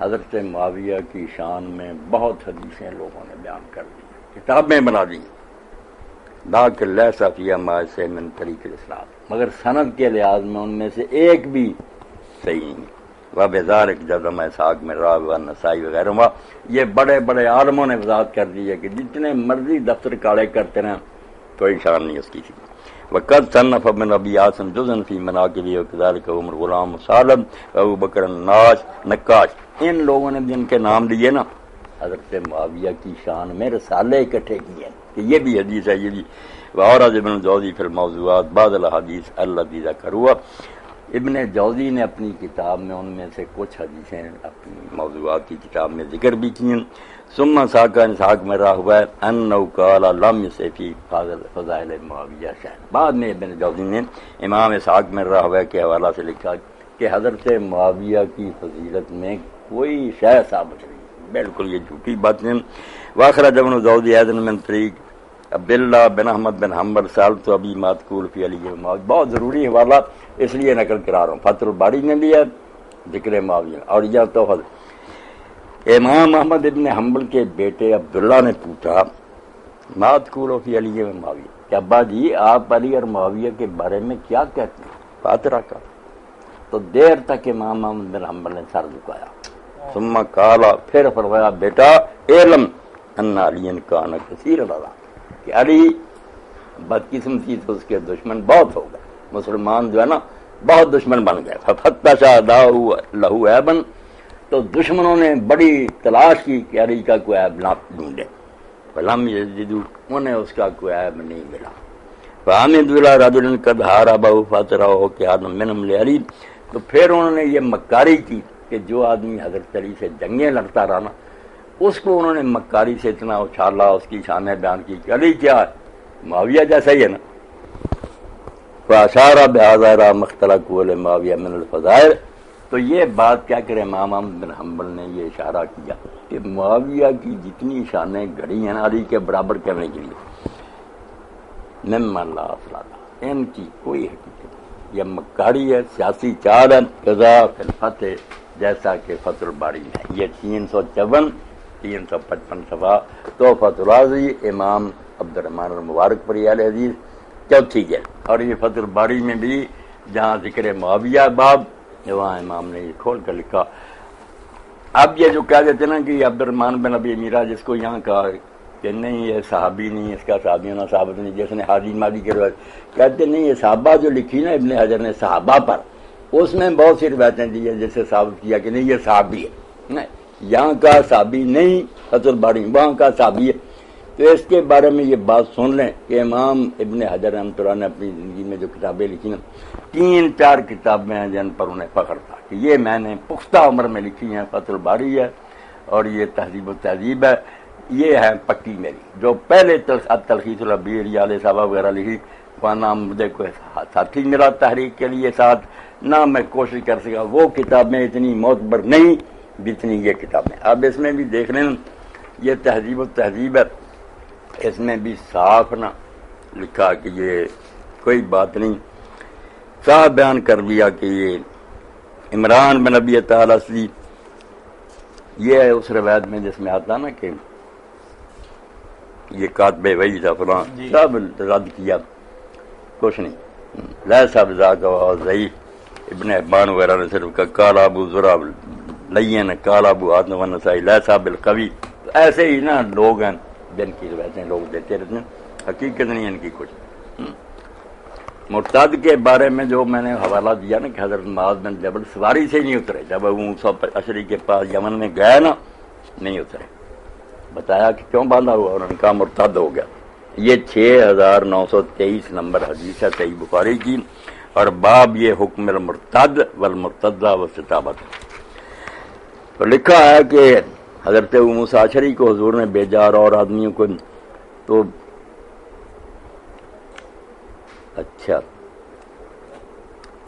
حضرت معاویہ کی شان میں بہت حدیثیں لوگوں نے بیان کر دی، کتابیں بنا دی، لیکن لیس فیہا ما سے من طریق الاسناد، مگر سند کے لحاظ میں ان میں سے ایک بھی صحیح نہیں۔ وبذالک جزم اسحاق میں راہ و نسائی وغیرہ، یہ بڑے بڑے عالموں نے وضاحت کر دی ہے کہ جتنے مرضی دفتر کاڑے کرتے رہیں کوئی شان نہیں اس کی تھی۔ وقد صنف ابن ابی عاصم جزءا فی مناقب وکذالک عمر غلام سالم ابو بکر نقاش، ان لوگوں نے جن کے نام لیے نا حضرت معاویہ کی شان میں رسالے اکٹھے کیے کہ یہ بھی حدیث ہے، یہ بھی۔ وأورد ابن جوزی فی الموضوعات بعض الاحادیث التي ذکروا، ابن جوزی نے اپنی کتاب میں ان میں سے کچھ حدیثیں اپنی موضوعات کی کتاب میں ذکر بھی کی۔ ثم ساقہ اسحاق میں راہ ہوا ہے انہ قال لم یصح فی فضائل معاویہ شیء، بعد میں ابن جوزی نے امام اسحاق میں راہ ہوا کے حوالہ سے لکھا کہ حضرت معاویہ کی فضیلت میں کوئی شے ثابت نہیں، بالکل یہ جھوٹی بات ہے۔ واخرج ابن جوزی ایضا من طریق عبداللہ بن احمد بن حنبل سالت ابی ماتقول فی علی معاویہ، بہت ضروری حوالہ اس لیے نقل کرا رہا ہوں، فتح الباری نے لیا ذکر معاویہ، اور یہ توحد امام احمد ابن حنبل کے بیٹے عبداللہ نے پوچھا ماتقول فی علی معاویہ، کہ ابا جی آپ علی اور معاویہ کے بارے میں کیا کہتے ہیں فاترہ کا؟ تو دیر تک امام احمد بن حنبل نے سر جھکایا، ثم قال، پھر فرمایا بیٹا علم ان علی کان کثیر العذاب، کہ علی بدقسمتی تو اس کے دشمن بہت ہو گئے، مسلمان جو ہے نا بہت دشمن بن گئے، ففتش اعداؤہ لہ عیبا، تو دشمنوں نے بڑی تلاش کی کہ علی کا کوئی عیب نہ ڈھونڈے، فلم یجدوا، انہیں اس کا کوئی عیب نہیں ملا، فحمد اللہ رجل قد حاربہ فاترہ کان منہم لعلی، تو پھر انہوں نے یہ مکاری کی کہ جو آدمی حضرت علی سے جنگیں لڑتا رہا نا اس کو انہوں نے مکاری سے اتنا اچھالا، اس کی شانیں بیان کی کہ علی کیا ہے، معاویہ جیسا ہی ہے نا، فاشار بہذا را مختلق معاویہ من الفضائل، تو یہ بات کیا کرے امام احمد بن حنبل نے یہ اشارہ کیا کہ معاویہ کی جتنی شانیں گھڑی ہیں علی کے برابر کرنے کے لیے ممن لا اصل لہ، ان کی کوئی حقیقت نہیں، یہ مکاری ہے، سیاسی چال ہے، قضا فی الفتح، جیسا کہ فتح الباری میں ہے۔ یہ 354 355 صفحہ تحفۃ الرازی امام عبد الرحمن المبارک پر اہل حدیث چوتھی جلد، اور یہ فتح الباری میں بھی جہاں ذکر معاویہ باب وہاں امام نے یہ کھول کر لکھا۔ اب یہ جو کہہ دیتے نا کہ عبد الرحمن بن ابی امیرہ، جس کو یہاں کہا کہ نہیں یہ صحابی نہیں، اس کا صحابی ہونا ثابت نہیں، جس نے حاجی مادی کے روایت کہتے نہیں، یہ صحابہ جو لکھی نا ابن حجر نے صحابہ پر، اس میں بہت سی روایتیں دی ہیں جس سے ثابت کیا کہ نہیں یہ صحابی ہے، نہیں یہاں کا صحابی نہیں فتح الباری، وہاں کا صحابی ہے۔ تو اس کے بارے میں یہ بات سن لیں کہ امام ابن حجر رحمۃ اللہ نے اپنی زندگی میں جو کتابیں لکھی نا 3-4 کتابیں ہیں جن پر انہیں فخر تھا کہ یہ میں نے پختہ عمر میں لکھی ہیں، فتح الباری ہے اور یہ تہذیب و تہذیب ہے، یہ ہے پکی میری۔ جو پہلے تلخیص العبیر یا علیہ صاحبہ وغیرہ لکھی نہ مجھے کوئی ساتھی ملا تحریک کے لیے ساتھ، نہ میں کوشش کر سکا، وہ کتابیں اتنی معتبر نہیں جتنی یہ کتابیں۔ اب اس میں بھی دیکھ لیں یہ تہذیب و تہذیب ہے، اس میں بھی صاف نہ لکھا کہ یہ کوئی بات نہیں، صاف بیان کر دیا کہ یہ عمران بن ابی تعالیٰ سی، یہ ہے اس روایت میں جس میں آتا نا کہ یہ کاتب وحی تھا فلاں، سب رد کیا، کچھ نہیں، لیسا بذاک و ضعیف، ابن حبان وغیرہ نے صرف کہا قال ابو زرع لین، قال ابو حاتم والنسائی لیسا بالقوی۔ ایسے ہی نا لوگ ہیں جن کی روایتیں لوگ دیتے رہتے ہیں، حقیقت نہیں ان کی کچھ۔ مرتد کے بارے میں جو میں نے حوالہ دیا نا کہ حضرت معاذ بن جبل سواری سے ہی نہیں اترے، جب ابو موسیٰ اشعری کے پاس یمن میں گئے نا نہیں اترے، بتایا کہ کیوں باندھا ہوا، انہوں نے کہا مرتد ہو گیا۔ یہ 6923 نمبر حدیث ہے صحیح بخاری کی، اور باب یہ حکم المرتد والمرتدہ والستابت، تو لکھا ہے کہ حضرت ابو موسیٰ اشعری کو حضور نے بھیجا اور آدمیوں کو، تو اچھا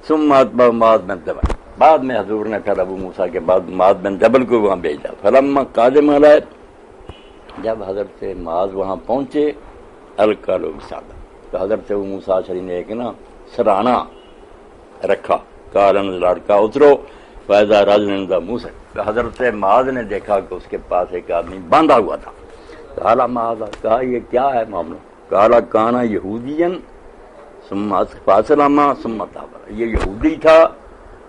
ثم اتبع معاذ بن جبل، بعد میں حضور نے پھر ابو موسیٰ کے بعد معاذ بن جبل کو وہاں بھیجا، فلما قادم علیہ، جب حضرت معاذ وہاں پہنچے، القالو بسادہ، تو حضرت ابو موسیٰ اشعری نے ایک نا سرانہ رکھا، قال انزل کا اترو فاذا رجل عند موسیٰ، تو حضرت معاذ نے دیکھا کہ اس کے پاس ایک آدمی باندھا ہوا تھا، قال معاذ، کہا یہ کیا ہے معاملہ، قال کانا یہودین ثم اسلم ثم تاب، یہ یہودی تھا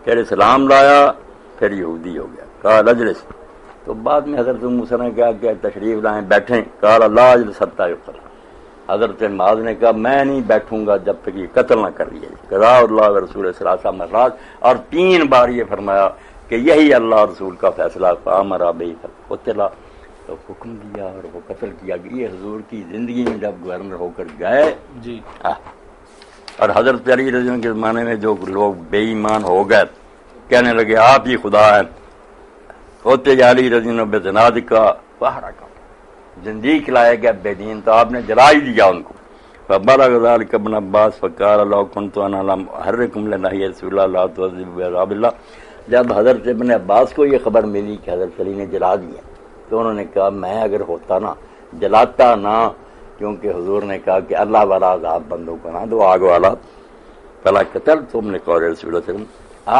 پھر اسلام لایا پھر یہودی ہو گیا، قال اجلس، تو بعد میں حضرت موسیٰ نے کہا کہ تشریف لائیں بیٹھیں، قال لا اجلس حتی یقتل، حضرت معاذ نے کہا میں نہیں بیٹھوں گا جب تک یہ قتل نہ کر لیا جائے، قضاء اللہ و رسول 3 مرات، اور 3 بار یہ فرمایا کہ یہی اللہ رسول کا فیصلہ، فامر بہ قتل، تو حکم دیا اور وہ قتل کیا گیا۔ یہ حضور کی زندگی میں جب گورنر ہو کر گئے جی، اور حضرت علی رضی اللہ عنہ کے زمانے میں جو لوگ بے ایمان ہو گئے کہنے لگے آپ ہی خدا ہیں، ہوتے علی رضی اللہ عنہ بے زناد کا پہاڑا کا زندگی لائے گئے بے دین، تو آپ نے جلا ہی دیا ان کو۔ فبلغ ذلك ابن عباس فقال لو كنت انا لم احركم لنهي رسول الله لا تعذبوا بعذاب الله، جب حضرت ابن عباس کو یہ خبر ملی کہ حضرت علی نے جلا دیا تو انہوں نے کہا میں اگر ہوتا نا جلاتا نہ، کیونکہ حضور نے کہا کہ اللہ والا عذاب بندوں کو نہ دو، آگ والا، فلا قتل تم نے قول رسول اللہ صلی اللہ علیہ وسلم،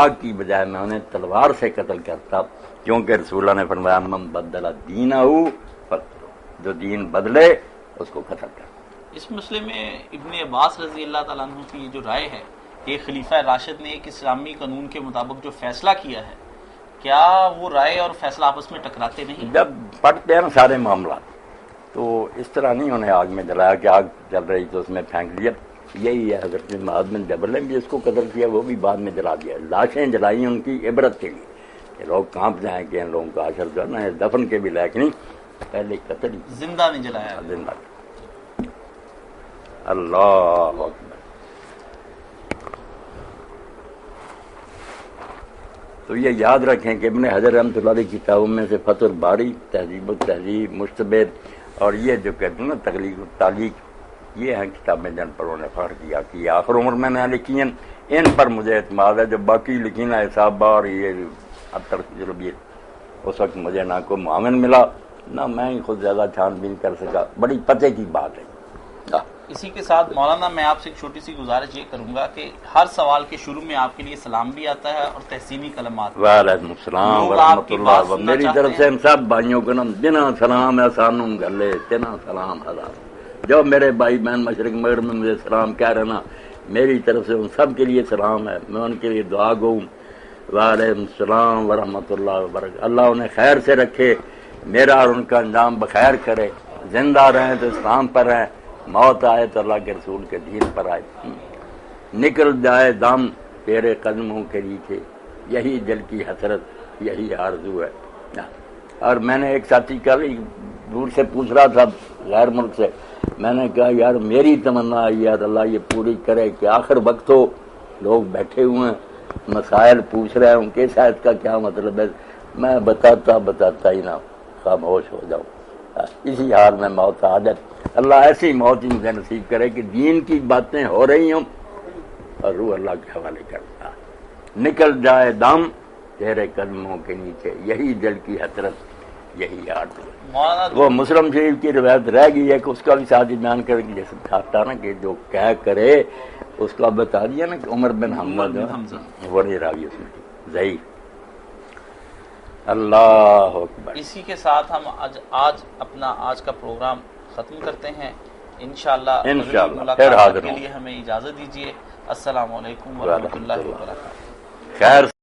آگ کی بجائے میں انہیں تلوار سے قتل کرتا، کیونکہ رسول اللہ نے فرمایا من بدل دینہ فقتلوہ، جو دین بدلے اس کو قتل کر۔ اس مسئلے میں ابن عباس رضی اللہ تعالیٰ عنہ کی یہ جو رائے ہے کہ خلیفہ راشد نے ایک اسلامی قانون کے مطابق جو فیصلہ کیا ہے، کیا وہ رائے اور فیصلہ آپس میں ٹکراتے نہیں؟ جب پڑھتے ہیں نا سارے معاملات تو اس طرح نہیں انہیں آگ میں جلایا کہ آگ جل رہی تو اس میں پھینک دیا. یہی ہے حضرت معاذ بن جبل نے بھی اس کو قتل کیا، وہ بھی بعد میں جلا دیا. لاشیں جلائی ان کی عبرت کے لیے کہ لوگ کانپ جائیں کہ ان لوگوں کا حشر کرنا ہے، دفن کے بھی لائق نہیں، پہلے قتل. زندہ نہیں جلایا. زندہ. اللہ اکبر. تو یہ یاد رکھیں کہ ابن حجر رحمۃ اللہ علیہ کی کتابوں میں سے فتح الباری، تہذیب التہذیب، مشتبہ اور یہ جو کہتے ہیں نا تخلیق التعلیق، یہ ہیں کتابیں جن پر انہوں نے فخر کیا کہ آخر عمر میں نے لکھی ہیں. ان پر مجھے اعتماد ہے. جو باقی لکھی نا حسابہ اور یہ ابتر اس وقت مجھے نہ کوئی معاون ملا نہ میں خود زیادہ چھان بین کر سکا. بڑی پتے کی بات ہے. اسی کے ساتھ مولانا میں آپ سے ایک چھوٹی سی گزارش یہ کروں گا کہ ہر سوال کے شروع میں آپ کے لیے سلام بھی آتا ہے اور تحسینی کلمات. وعلیکم السلام ورحمۃ اللہ. میری طرف سے ہم سب بھائیوں کو نام بنا سلام احسانوں گلے تنا سلام ہزار. جو میرے بھائی بہن مشرق مغرب میں مجھے سلام کہہ رہے نا، میری طرف سے ان سب کے لیے سلام ہے. میں ان کے لیے دعا گوں. وعلیکم السلام ورحمۃ اللہ وبرکاتہ. اللہ انہیں خیر سے رکھے، میرا اور ان کا انجام بخیر کرے. زندہ رہیں تو اسلام پر رہیں، موت آئے تو اللہ کے رسول کے دین پر آئے. نکل جائے دم تیرے قدموں کے نیچے، یہی دل کی حسرت، یہی آرزو ہے. اور میں نے ایک ساتھی کل دور سے پوچھ رہا تھا غیر ملک سے، میں نے کہا یار میری تمنا ہے یار اللہ یہ پوری کرے کہ آخر وقت ہو، لوگ بیٹھے ہوئے ہیں مسائل پوچھ رہے ہیں، ان کے شاید کا کیا مطلب ہے. میں بتاتا ہی نہ خاموش ہو جاؤں. اسی حال میں موت آ جائے. اللہ ایسی موت ہی مجھے نصیب کرے کہ دین کی باتیں ہو رہی ہوں اور روح اللہ کے حوالے کرتا. نکل جائے دم تیرے قدموں کے نیچے، یہی دل کی حسرت، یہی آرزو. وہ مسلم شریف کی روایت رہ گئی ہے کہ اس کا بھی ساتھ ہی بیان کریں. جیسے تھا نا کہ جو کہہ کرے اس کا بتا دیا نا کہ عمر بن حمزہ وہی راوی اس میں ضعیف. اللہ اکبر. اسی کے ساتھ ہم آج کا پروگرام ختم کرتے ہیں. انشاءاللہ پھر حاضر کے لیے ہمیں اجازت دیجیے. السلام علیکم ورحمۃ اللہ وبرکاتہ. خیر.